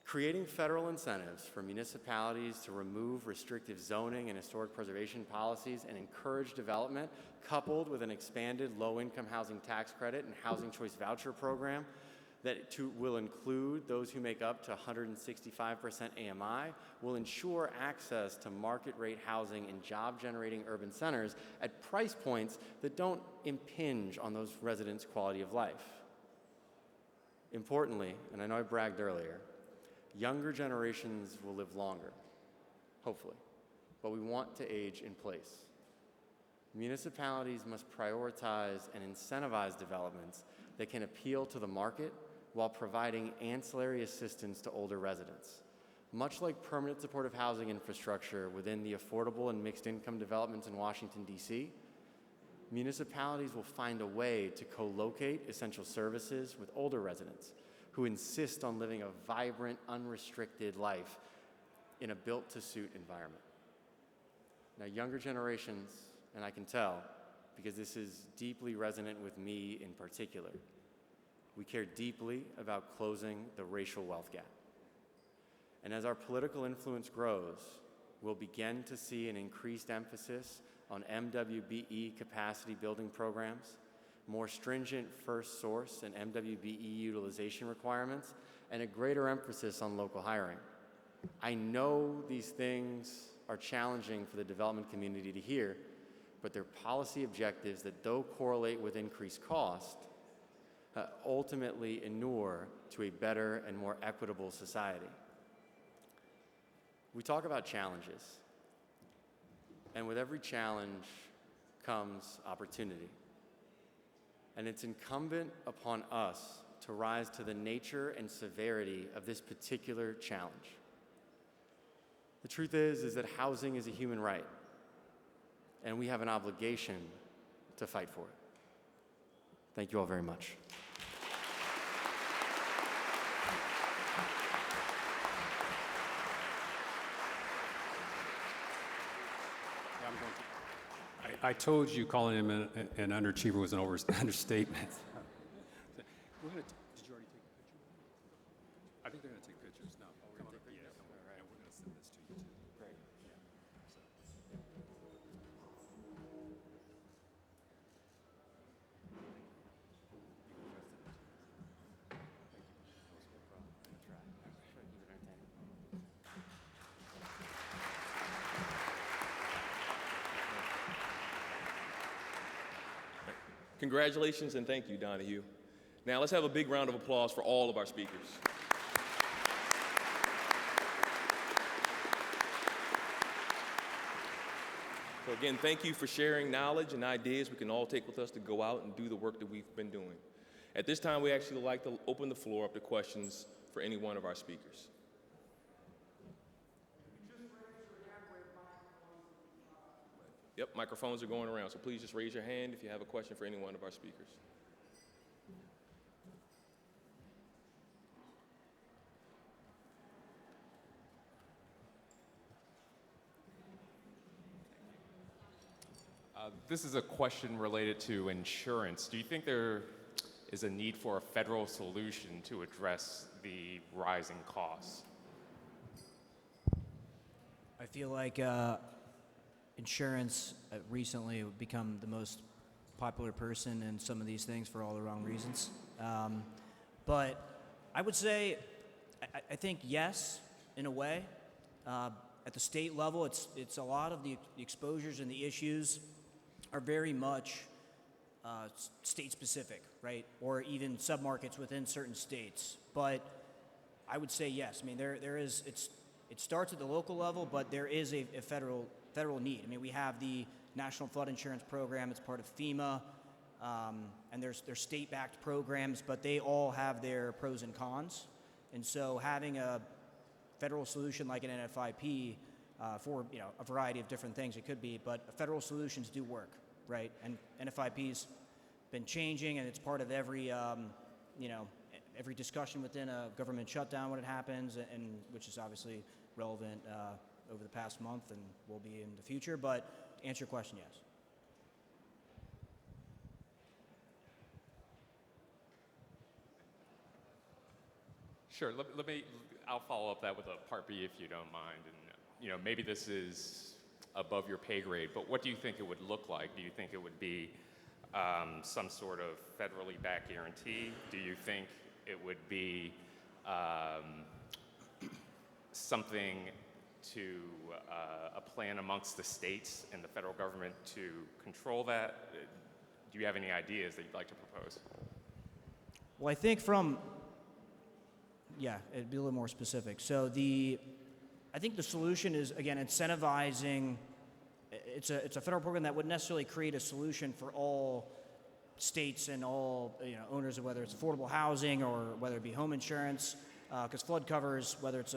L: Creating federal incentives for municipalities to remove restrictive zoning and historic preservation policies and encourage development, coupled with an expanded low-income housing tax credit and housing choice voucher program that will include those who make up to 165% AMI, will ensure access to market-rate housing in job-generating urban centers at price points that don't impinge on those residents' quality of life. Importantly, and I know I bragged earlier, younger generations will live longer, hopefully, but we want to age in place. Municipalities must prioritize and incentivize developments that can appeal to the market while providing ancillary assistance to older residents. Much like permanent supportive housing infrastructure within the affordable and mixed income developments in Washington, D.C., municipalities will find a way to co-locate essential services with older residents who insist on living a vibrant, unrestricted life in a built-to-suit environment. Now, younger generations, and I can tell, because this is deeply resonant with me in particular, we care deeply about closing the racial wealth gap. And as our political influence grows, we'll begin to see an increased emphasis on MWBE capacity building programs, more stringent first source and MWBE utilization requirements, and a greater emphasis on local hiring. I know these things are challenging for the development community to hear, but they're policy objectives that, though correlate with increased cost, ultimately inure to a better and more equitable society. We talk about challenges, and with every challenge comes opportunity. And it's incumbent upon us to rise to the nature and severity of this particular challenge. The truth is that housing is a human right, and we have an obligation to fight for it. Thank you all very much.
E: I told you calling him an underachiever was an understatement. Did you already take a picture? I think they're going to take pictures now. Oh, we're going to take pictures? Yeah, all right. And we're going to send this to you, too. Great. Yeah.
A: Congratulations and thank you, Donahue. Now let's have a big round of applause for all of our speakers. So again, thank you for sharing knowledge and ideas we can all take with us to go out and do the work that we've been doing. At this time, we actually like to open the floor up to questions for any one of our speakers. Yep, microphones are going around, so please just raise your hand if you have a question for any one of our speakers.
M: This is a question related to insurance. Do you think there is a need for a federal solution to address the rising costs?
K: I feel like insurance recently have become the most popular person in some of these things for all the wrong reasons. But I would say, I think yes, in a way. At the state level, it's a lot of the exposures and the issues are very much state-specific, right? Or even submarkets within certain states. But I would say yes. I mean, there is, it starts at the local level, but there is a federal need. I mean, we have the National Flood Insurance Program. It's part of FEMA, and there's state-backed programs, but they all have their pros and cons. And so having a federal solution like an NFIP for a variety of different things it could be, but federal solutions do work, right? And NFIP's been changing, and it's part of every every discussion within a government shutdown when it happens, and which is obviously relevant over the past month and will be in the future. But to answer your question, yes.
M: Sure. I'll follow up that with a part B if you don't mind. And maybe this is above your pay grade, but what do you think it would look like? Do you think it would be some sort of federally backed guarantee? Do you think it would be something to a plan amongst the states and the federal government to control that? Do you have any ideas that you'd like to propose?
K: Well, I think it'd be a little more specific. So I think the solution is, again, incentivizing. It's a federal program that wouldn't necessarily create a solution for all states and all owners of whether it's affordable housing or whether it be home insurance, because flood covers, whether it's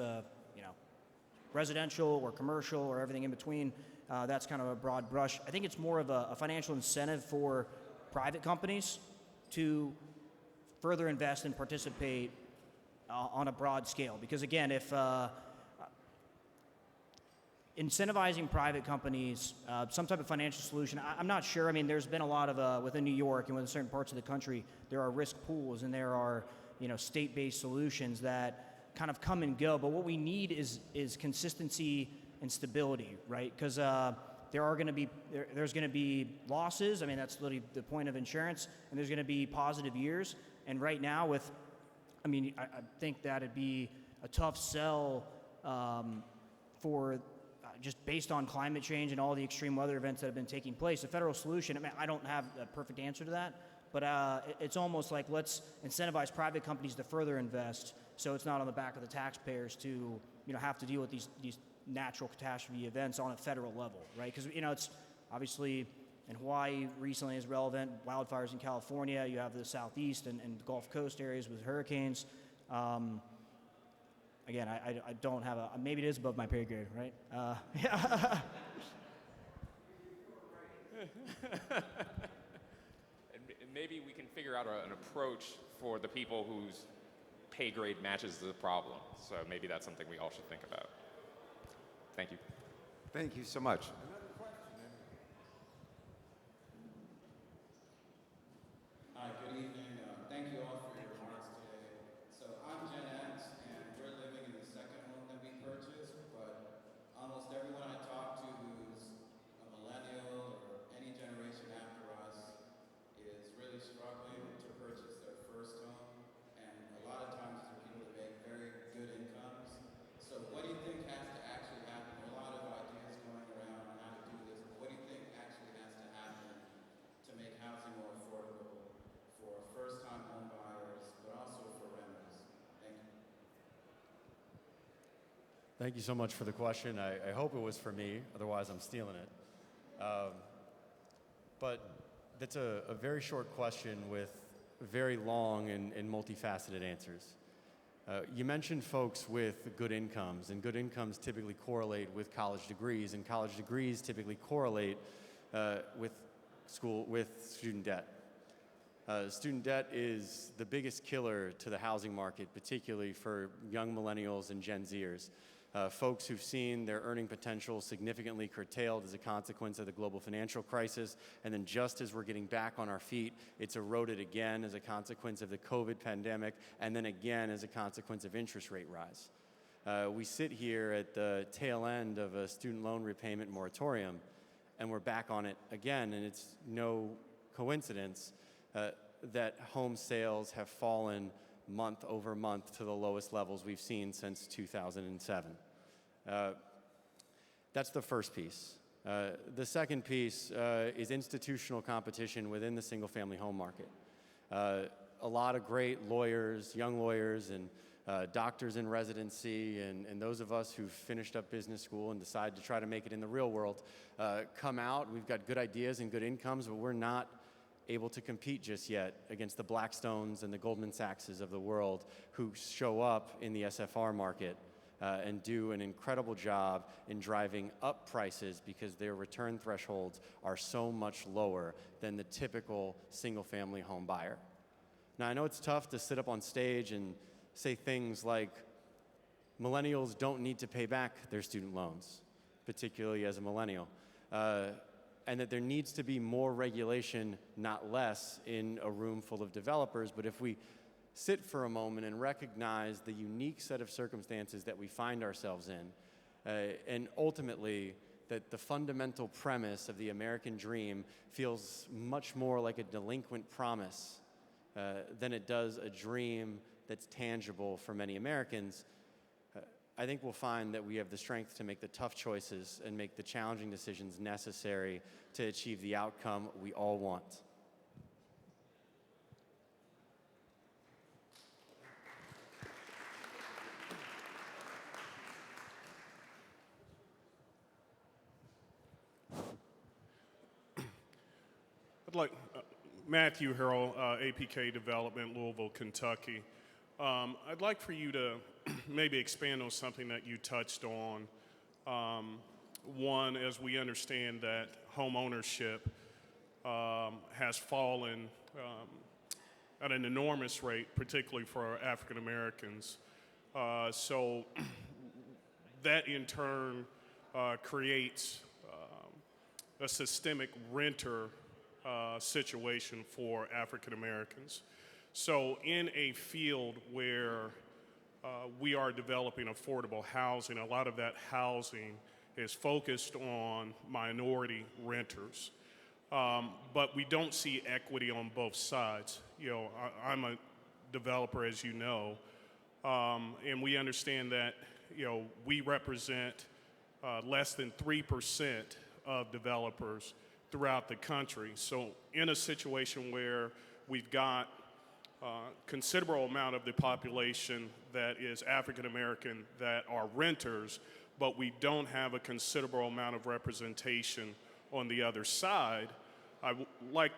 K: residential or commercial or everything in between. That's kind of a broad brush. I think it's more of a financial incentive for private companies to further invest and participate on a broad scale. Because again, if incentivizing private companies, some type of financial solution, I'm not sure. I mean, there's been a lot of, within New York and within certain parts of the country, there are risk pools and there are, state-based solutions that kind of come and go. But what we need is consistency and stability, right? Because there's going to be losses. I mean, that's literally the point of insurance. And there's going to be positive years. And right now I think that it'd be a tough sell for just based on climate change and all the extreme weather events that have been taking place. The federal solution, I don't have a perfect answer to that, but it's almost like let's incentivize private companies to further invest so it's not on the back of the taxpayers to have to deal with these natural catastrophe events on a federal level, right? Because it's obviously in Hawaii recently is relevant, wildfires in California, you have the Southeast and Gulf Coast areas with hurricanes. Again, I don't have maybe it is above my pay grade, right? Yeah.
M: And maybe we can figure out an approach for the people whose pay grade matches the problem. So maybe that's something we all should think about. Thank you.
N: Thank you so much.
O: Hi, good evening. Thank you all for your remarks today. So I'm Gen X, and we're living in the second home that we purchased, but almost everyone I talk to who's a millennial or any generation after us is really struggling to purchase their first home, and a lot of times these are people that make very good incomes. So what do you think has to actually happen? There are a lot of ideas going around on how to do this, but what do you think actually has to happen to make housing more affordable for first-time home buyers, but also for renters? Thank you.
L: Thank you so much for the question. I hope it was for me, otherwise I'm stealing it. But that's a very short question with very long and multifaceted answers. You mentioned folks with good incomes, and good incomes typically correlate with college degrees, and college degrees typically correlate with student debt. Student debt is the biggest killer to the housing market, particularly for young millennials and Gen Zers. Folks who've seen their earning potential significantly curtailed as a consequence of the global financial crisis, and then just as we're getting back on our feet, it's eroded again as a consequence of the COVID pandemic, and then again as a consequence of interest rate rise. We sit here at the tail end of a student loan repayment moratorium, and we're back on it again, and it's no coincidence that home sales have fallen month over month to the lowest levels we've seen since 2007. That's the first piece. The second piece is institutional competition within the single-family home market. A lot of great lawyers, young lawyers, and doctors in residency, and those of us who've finished up business school and decide to try to make it in the real world come out. We've got good ideas and good incomes, but we're not able to compete just yet against the Blackstones and the Goldman Sachses of the world who show up in the SFR market and do an incredible job in driving up prices because their return thresholds are so much lower than the typical single-family home buyer. Now, I know it's tough to sit up on stage and say things like, millennials don't need to pay back their student loans, particularly as a millennial, and that there needs to be more regulation, not less, in a room full of developers. But if we sit for a moment and recognize the unique set of circumstances that we find ourselves in, and ultimately that the fundamental premise of the American dream feels much more like a delinquent promise than it does a dream that's tangible for many Americans, I think we'll find that we have the strength to make the tough choices and make the challenging decisions necessary to achieve the outcome we all want.
N: I'd like Matthew Harrell, APK Development, Louisville, Kentucky. I'd like for you to maybe expand on something that you touched on. One, as we understand that home ownership has fallen at an enormous rate, particularly for African Americans. So that in turn creates a systemic renter situation for African Americans. So in a field where we are developing affordable housing, a lot of that housing is focused on minority renters. But we don't see equity on both sides. You know, I'm a developer, as you know, and we understand that, you know, we represent less than 3% of developers throughout the country. So in a situation where we've got considerable amount of the population that is African American that are renters, but we don't have a considerable amount of representation on the other side, I would like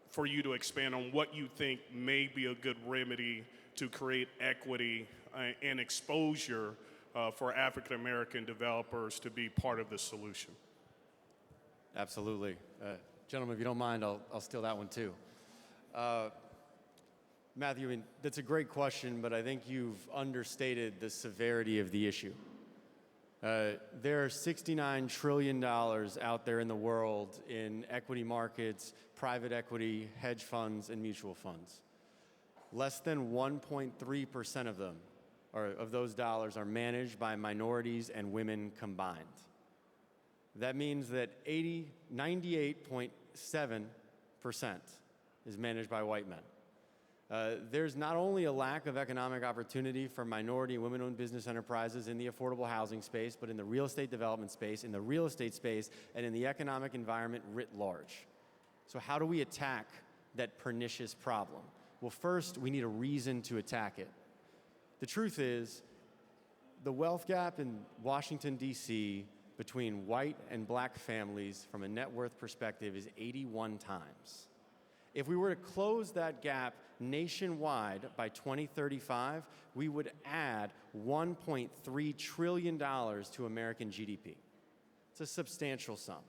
N: for you to expand on what you think may be a good remedy to create equity and exposure for African American developers to be part of the solution.
L: Absolutely. Gentlemen, if you don't mind, I'll steal that one too. Matthew, I mean, that's a great question, but I think you've understated the severity of the issue. There are $69 trillion out there in the world in equity markets, private equity, hedge funds, and mutual funds. Less than 1.3% of them, or of those dollars, are managed by minorities and women combined. That means that 98.7% is managed by white men. There's not only a lack of economic opportunity for minority and women-owned business enterprises in the affordable housing space, but in the real estate development space, in the real estate space, and in the economic environment writ large. So how do we attack that pernicious problem? Well, first, we need a reason to attack it. The truth is, the wealth gap in Washington, D.C., between white and black families from a net worth perspective is 81 times. If we were to close that gap nationwide by 2035, we would add $1.3 trillion to American GDP. It's a substantial sum.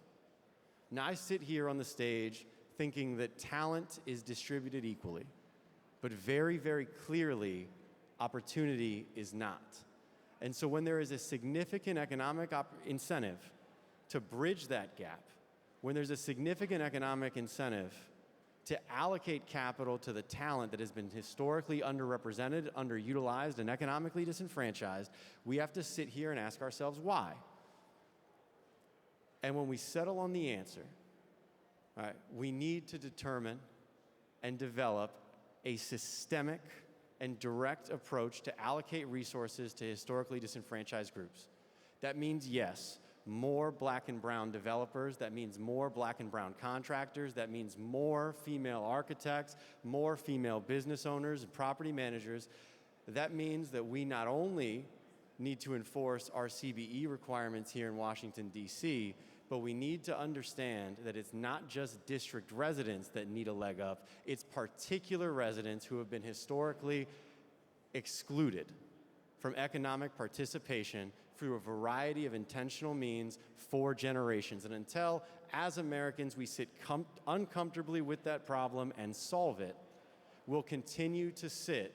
L: Now, I sit here on the stage thinking that talent is distributed equally, but very, very clearly, opportunity is not. And so when there is a significant economic incentive to bridge that gap, when there's a significant economic incentive to allocate capital to the talent that has been historically underrepresented, underutilized, and economically disenfranchised, we have to sit here and ask ourselves why. And when we settle on the answer, all right, we need to determine and develop a systemic and direct approach to allocate resources to historically disenfranchised groups. That means, yes, more black and brown developers. That means more black and brown contractors. That means more female architects, more female business owners and property managers. That means that we not only need to enforce our CBE requirements here in Washington, D.C., but we need to understand that it's not just district residents that need a leg up, it's particular residents who have been historically excluded from economic participation through a variety of intentional means for generations. And until, as Americans, we sit uncomfortably with that problem and solve it, will continue to sit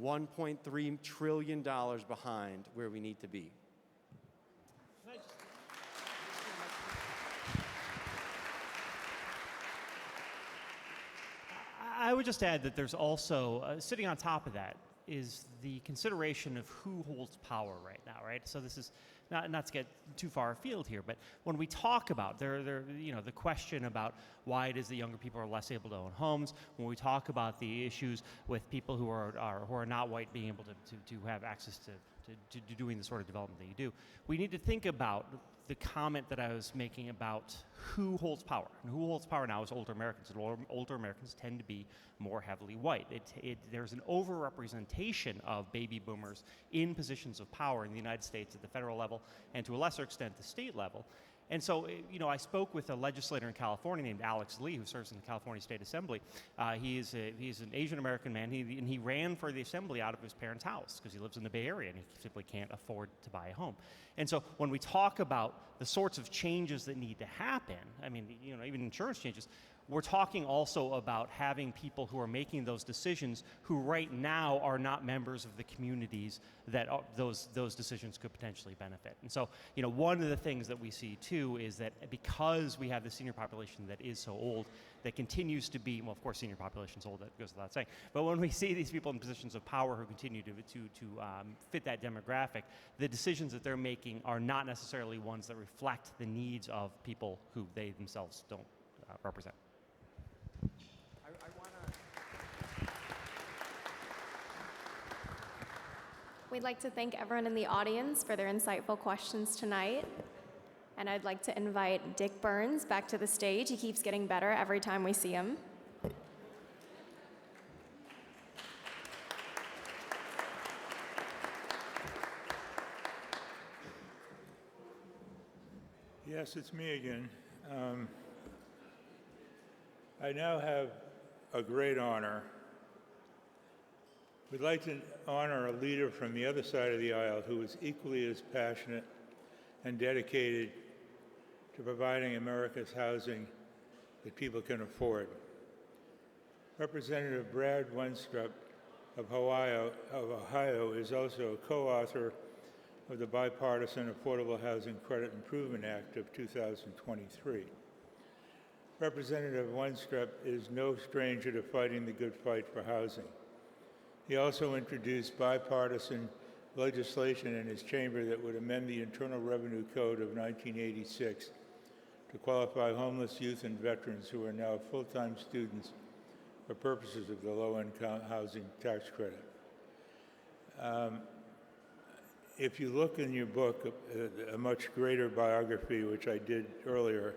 L: $1.3 trillion behind where we need to be.
P: I would just add that there's also, sitting on top of that, is the consideration of who holds power right now, right? So this is not to get too far afield here, but when we talk about the question about why it is that younger people are less able to own homes, when we talk about the issues with people who are not white being able to have access to doing the sort of development that you do, we need to think about the comment that I was making about who holds power. And who holds power now is older Americans, and older Americans tend to be more heavily white. There's an overrepresentation of baby boomers in positions of power in the United States at the federal level, and to a lesser extent the state level. And so, I spoke with a legislator in California named Alex Lee, who serves in the California State Assembly. He's an Asian American man, and he ran for the assembly out of his parents' house because he lives in the Bay Area and he simply can't afford to buy a home. And so, when we talk about the sorts of changes that need to happen, I mean, even insurance changes, we're talking also about having people who are making those decisions who right now are not members of the communities that those decisions could potentially benefit. And so, one of the things that we see too is that because we have the senior population that is so old, that continues to be, well, of course, senior population is old, that goes without saying, but when we see these people in positions of power who continue to fit that demographic, the decisions that they're making are not necessarily ones that reflect the needs of people who they themselves don't represent.
B: We'd like to thank everyone in the audience for their insightful questions tonight. And I'd like to invite Dick Burns back to the stage. He keeps getting better every time we see him.
D: Yes, it's me again. I now have a great honor. We'd like to honor a leader from the other side of the aisle who is equally as passionate and dedicated to providing America's housing that people can afford. Representative Brad Wenstrup of Ohio is also a co-author of the Bipartisan Affordable Housing Credit Improvement Act of 2023. Representative Wenstrup is no stranger to fighting the good fight for housing. He also introduced bipartisan legislation in his chamber that would amend the Internal Revenue Code of 1986 to qualify homeless youth and veterans who are now full-time students for purposes of the low-income housing tax credit. If you look in your book, a much greater biography, which I did earlier,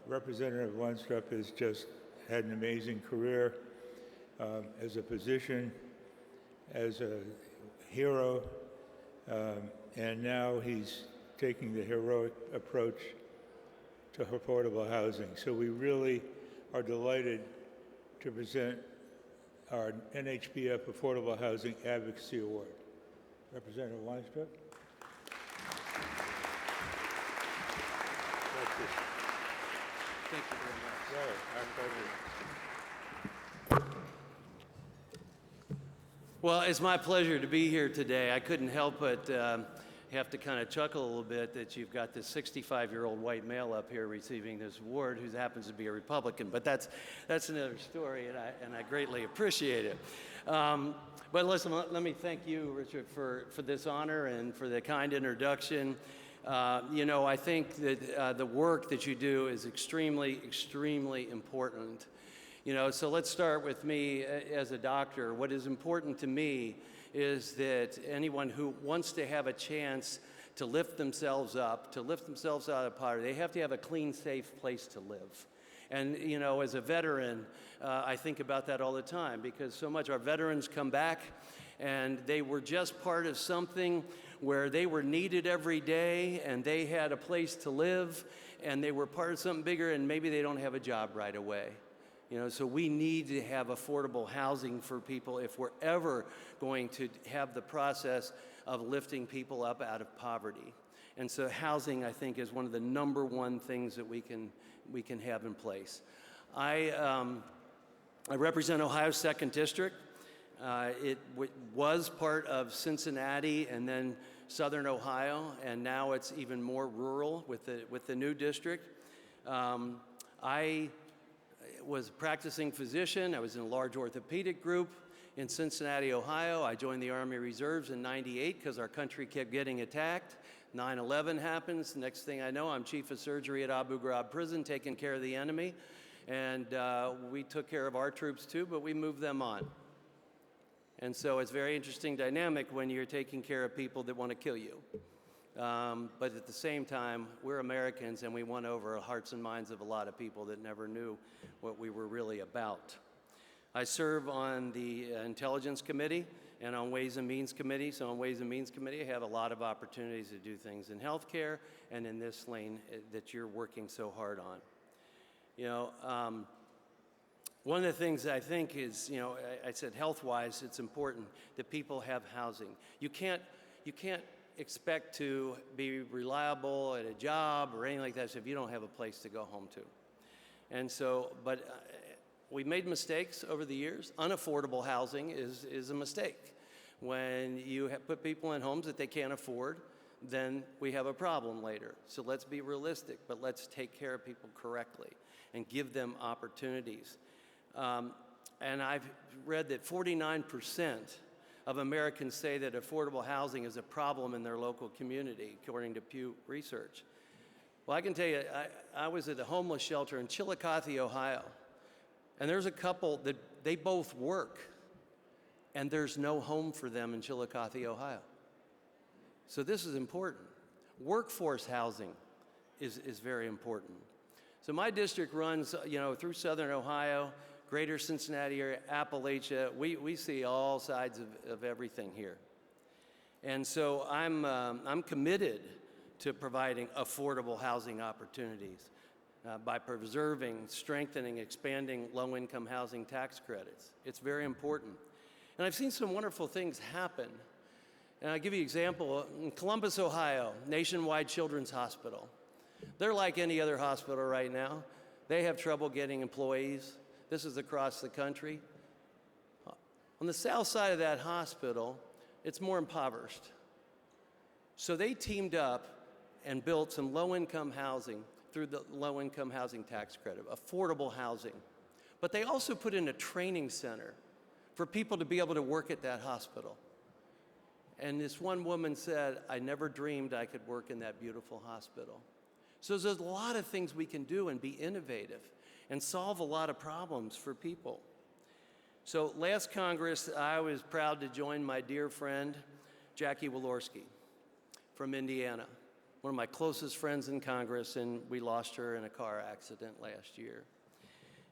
D: Representative Wenstrup has just had an amazing career as a physician, as a hero, and now he's taking the heroic approach to affordable housing. So we really are delighted to present our NHPF Affordable Housing Advocacy Award. Representative Wenstrup.
F: Thank you very much.
D: Our pleasure.
Q: Well, it's my pleasure to be here today. I couldn't help but have to kind of chuckle a little bit that you've got this 65-year-old white male up here receiving this award who happens to be a Republican, but that's another story, and I greatly appreciate it. But listen, let me thank you, Richard, for this honor and for the kind introduction. I think that the work that you do is extremely, extremely important. So let's start with me as a doctor. What is important to me is that anyone who wants to have a chance to lift themselves up, to lift themselves out of poverty, they have to have a clean, safe place to live. And, as a veteran, I think about that all the time because so much our veterans come back and they were just part of something where they were needed every day and they had a place to live and they were part of something bigger and maybe they don't have a job right away. So we need to have affordable housing for people if we're ever going to have the process of lifting people up out of poverty. And so housing, I think, is one of the number one things that we can have in place. I I represent Ohio's 2nd District. It was part of Cincinnati and then Southern Ohio, and now it's even more rural with the new district. I was a practicing physician. I was in a large orthopedic group in Cincinnati, Ohio. I joined the Army Reserves in '98 because our country kept getting attacked. 9/11 happens. Next thing I know, I'm chief of surgery at Abu Ghraib prison, taking care of the enemy. And we took care of our troops too, but we moved them on. And so it's a very interesting dynamic when you're taking care of people that want to kill you. But at the same time, we're Americans and we won over the hearts and minds of a lot of people that never knew what we were really about. I serve on the Intelligence Committee and on Ways and Means Committee. So on Ways and Means Committee, I have a lot of opportunities to do things in healthcare and in this lane that you're working so hard on. You know, one of the things I think is, you know, I said health-wise, it's important that people have housing. You can't expect to be reliable at a job or anything like that if you don't have a place to go home to. And so, but we've made mistakes over the years. Unaffordable housing is a mistake. When you put people in homes that they can't afford, then we have a problem later. So let's be realistic, but let's take care of people correctly and give them opportunities. And I've read that 49% of Americans say that affordable housing is a problem in their local community, according to Pew Research. Well, I can tell you, I was at a homeless shelter in Chillicothe, Ohio, and there's a couple that they both work, and there's no home for them in Chillicothe, Ohio. So this is important. Workforce housing is very important. So my district runs, you know, through Southern Ohio, Greater Cincinnati area, Appalachia. We see all sides of everything here. And so I'm committed to providing affordable housing opportunities by preserving, strengthening, expanding low-income housing tax credits. It's very important. And I've seen some wonderful things happen. And I'll give you an example. In Columbus, Ohio, Nationwide Children's Hospital. They're like any other hospital right now. They have trouble getting employees. This is across the country. On the south side of that hospital, it's more impoverished. So they teamed up and built some low-income housing through the low-income housing tax credit, affordable housing. But they also put in a training center for people to be able to work at that hospital. And this one woman said, I never dreamed I could work in that beautiful hospital. So there's a lot of things we can do and be innovative and solve a lot of problems for people. So last Congress, I was proud to join my dear friend, Jackie Walorski from Indiana, one of my closest friends in Congress, and we lost her in a car accident last year.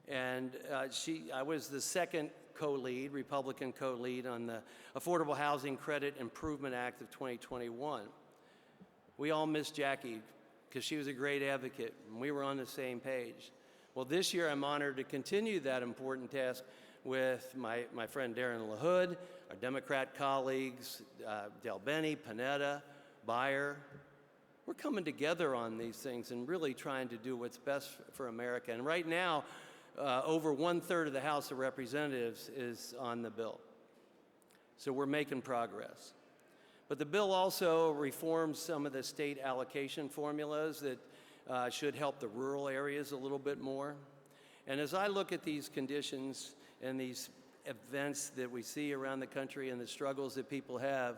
Q: And I was the second co-lead, Republican co-lead on the Affordable Housing Credit Improvement Act of 2021. We all miss Jackie because she was a great advocate, and we were on the same page. Well, this year I'm honored to continue that important task with my friend Darren LaHood, our Democrat colleagues, Del Benny, Panetta, Beyer. We're coming together on these things and really trying to do what's best for America. And right now, over 1/3 of the House of Representatives is on the bill. So we're making progress. But the bill also reforms some of the state allocation formulas that should help the rural areas a little bit more. And as I look at these conditions and these events that we see around the country and the struggles that people have,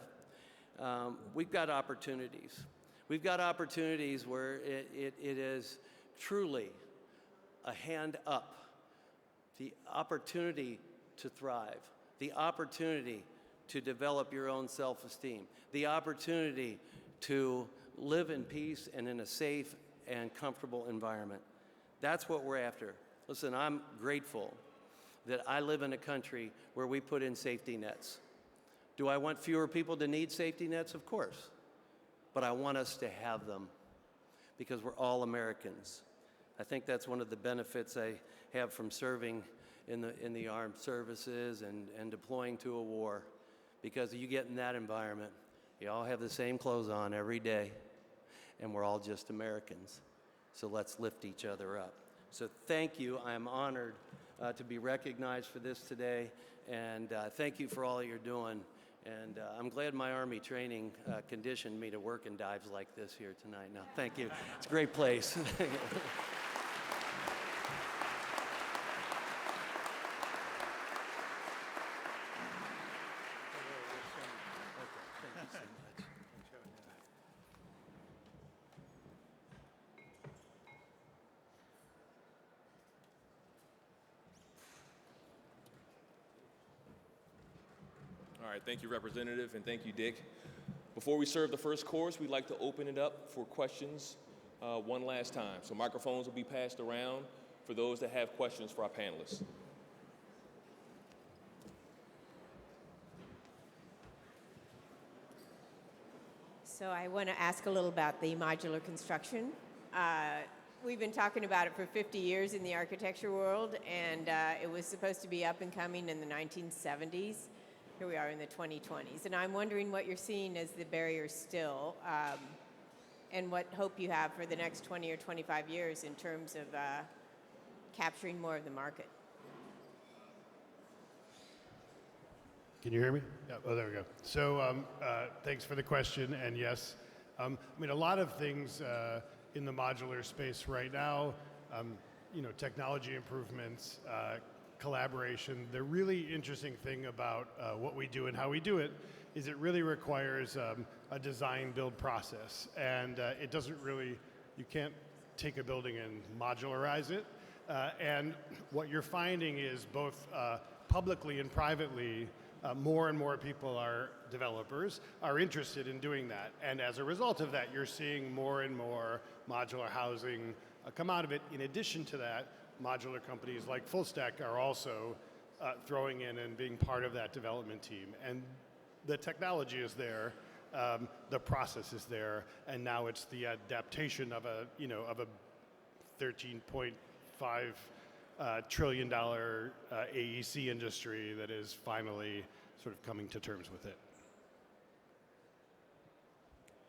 Q: we've got opportunities. We've got opportunities where it is truly a hand up. The opportunity to thrive, the opportunity to develop your own self-esteem, the opportunity to live in peace and in a safe and comfortable environment. That's what we're after. Listen, I'm grateful that I live in a country where we put in safety nets. Do I want fewer people to need safety nets? Of course. But I want us to have them because we're all Americans. I think that's one of the benefits I have from serving in the armed services and deploying to a war, because you get in that environment, you all have the same clothes on every day, and we're all just Americans. So let's lift each other up. So thank you. I am honored to be recognized for this today. And thank you for all that you're doing. And I'm glad my Army training conditioned me to work in dives like this here tonight. Now, thank you. It's a great place.
A: All right, thank you, Representative, and thank you, Dick. Before we serve the first course, we'd like to open it up for questions one last time. So microphones will be passed around for those that have questions for our panelists.
R: So I want to ask a little about the modular construction. We've been talking about it for 50 years in the architecture world, and it was supposed to be up and coming in the 1970s. Here we are in the 2020s. And I'm wondering what you're seeing as the barriers still, and what hope you have for the next 20 or 25 years in terms of capturing more of the market.
J: Can you hear me? Yeah, oh, there we go. So thanks for the question, and yes, I mean, a lot of things in the modular space right now, technology improvements, collaboration. The really interesting thing about what we do and how we do it is it really requires a design build process, and it doesn't really, you can't take a building and modularize it, and what you're finding is both publicly and privately, more and more people developers are interested in doing that. And as a result of that, you're seeing more and more modular housing come out of it. In addition to that, modular companies like Full Stack are also throwing in and being part of that development team. And the technology is there, the process is there, and now it's the adaptation of a $13.5 trillion AEC industry that is finally sort of coming to terms with it.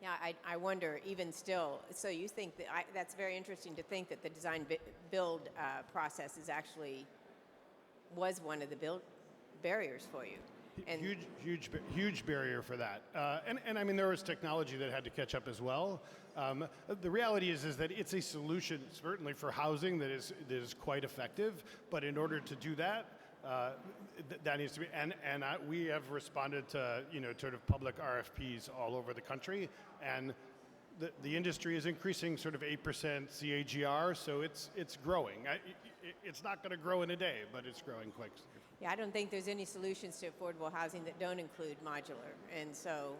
R: Yeah, I wonder, even still, so you think that, that's very interesting to think that the design build process was one of the barriers for you. And
J: Huge barrier for that. And I mean, there was technology that had to catch up as well. The reality is that it's a solution, certainly for housing, that is quite effective. But in order to do that, that needs to be, and we have responded to sort of public RFPs all over the country, and the industry is increasing sort of 8% CAGR, so it's growing. It's not going to grow in a day, but it's growing quite.
R: Yeah, I don't think there's any solutions to affordable housing that don't include modular, and so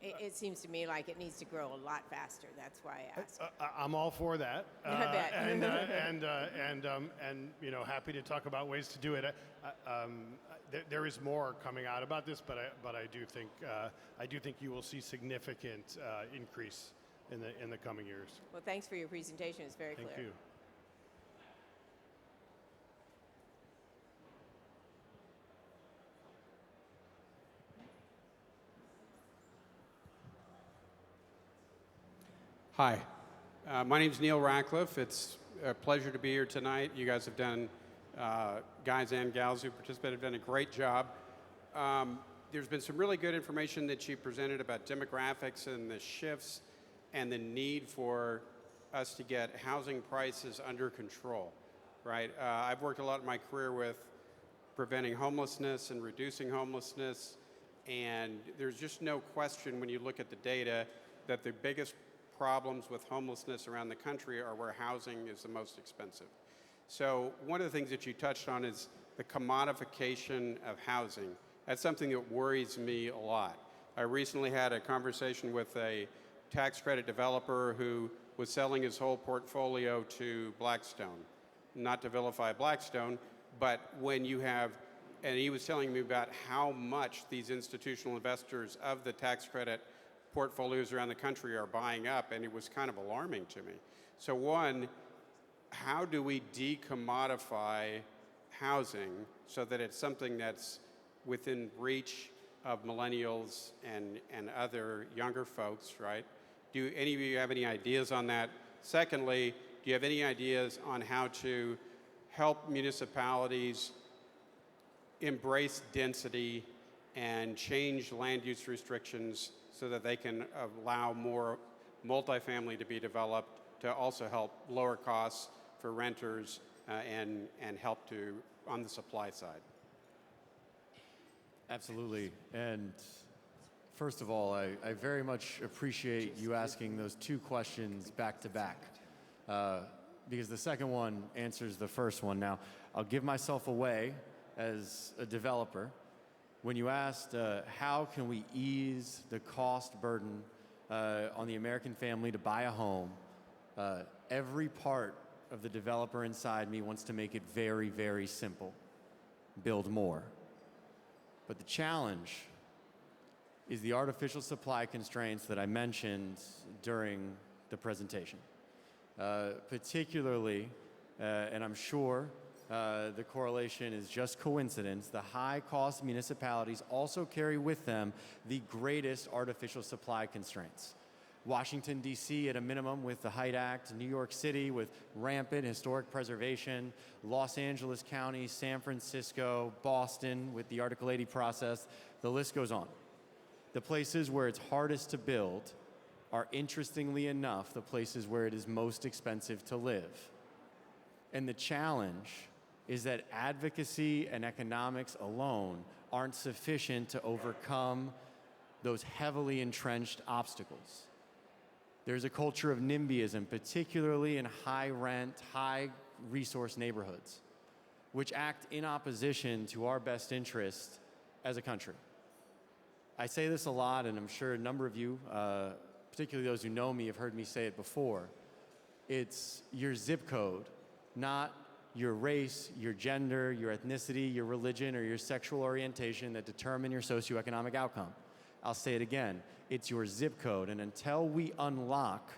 R: it seems to me like it needs to grow a lot faster. That's why I asked.
J: I'm all for that,
R: I bet.
J: and happy to talk about ways to do it. There is more coming out about this, but I do think you will see significant increase in the coming years.
R: Well, thanks for your presentation. It's very clear.
J: Thank you.
S: Hi, my name is Neil Ratcliffe. It's a pleasure to be here tonight. You guys have done, guys and gals who participated, have done a great job. There's been some really good information that you presented about demographics and the shifts and the need for us to get housing prices under control, right? I've worked a lot in my career with preventing homelessness and reducing homelessness, and there's just no question when you look at the data that the biggest problems with homelessness around the country are where housing is the most expensive. So one of the things that you touched on is the commodification of housing. That's something that worries me a lot. I recently had a conversation with a tax credit developer who was selling his whole portfolio to Blackstone. Not to vilify Blackstone, but when you have, and he was telling me about how much these institutional investors of the tax credit portfolios around the country are buying up, and it was kind of alarming to me. So one, how do we decommodify housing so that it's something that's within reach of millennials and other younger folks, right? Do any of you have any ideas on that? Secondly, do you have any ideas on how to help municipalities embrace density and change land use restrictions so that they can allow more multifamily to be developed, to also help lower costs for renters and help to on the supply side.
L: Absolutely. And first of all, I very much appreciate you asking those two questions back to back, because the second one answers the first one. Now, I'll give myself away as a developer. When you asked how can we ease the cost burden on the American family to buy a home, every part of the developer inside me wants to make it very, very simple. Build more. But the challenge is the artificial supply constraints that I mentioned during the presentation. Particularly, and I'm sure the correlation is just coincidence, the high-cost municipalities also carry with them the greatest artificial supply constraints. Washington, D.C. at a minimum with the HIDE Act, New York City with rampant historic preservation, Los Angeles County, San Francisco, Boston with the Article 80 process, the list goes on. The places where it's hardest to build are, interestingly enough, the places where it is most expensive to live. And the challenge is that advocacy and economics alone aren't sufficient to overcome those heavily entrenched obstacles. There's a culture of NIMBYism, particularly in high-rent, high-resource neighborhoods, which act in opposition to our best interest as a country. I say this a lot, and I'm sure a number of you, particularly those who know me, have heard me say it before. It's your zip code, not your race, your gender, your ethnicity, your religion, or your sexual orientation that determine your socioeconomic outcome. I'll say it again. It's your zip code, and until we unlock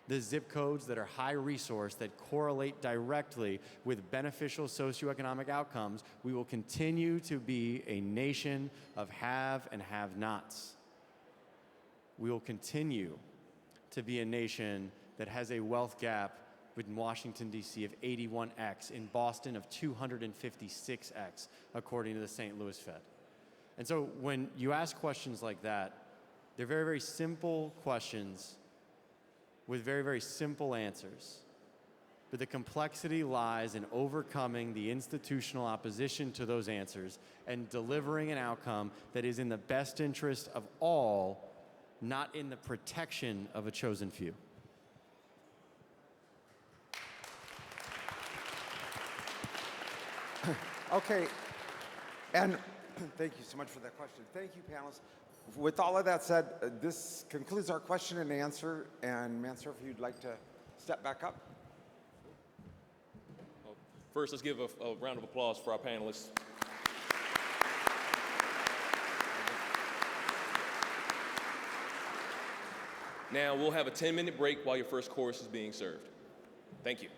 L: the zip codes that are high resource, that correlate directly with beneficial socioeconomic outcomes, we will continue to be a nation of have and have-nots. We will continue to be a nation that has a wealth gap in Washington, D.C. of 81x, in Boston of 256x, according to the St. Louis Fed. And so when you ask questions like that, they're very, very simple questions with very, very simple answers. But the complexity lies in overcoming the institutional opposition to those answers and delivering an outcome that is in the best interest of all, not in the protection of a chosen few.
T: Okay, and thank you so much for that question. Thank you, panelists. With all of that said, this concludes our question and answer. And Mansur, if you'd like to step back up.
A: First, let's give a round of applause for our panelists. Now, we'll have a 10-minute break while your first course is being served. Thank you.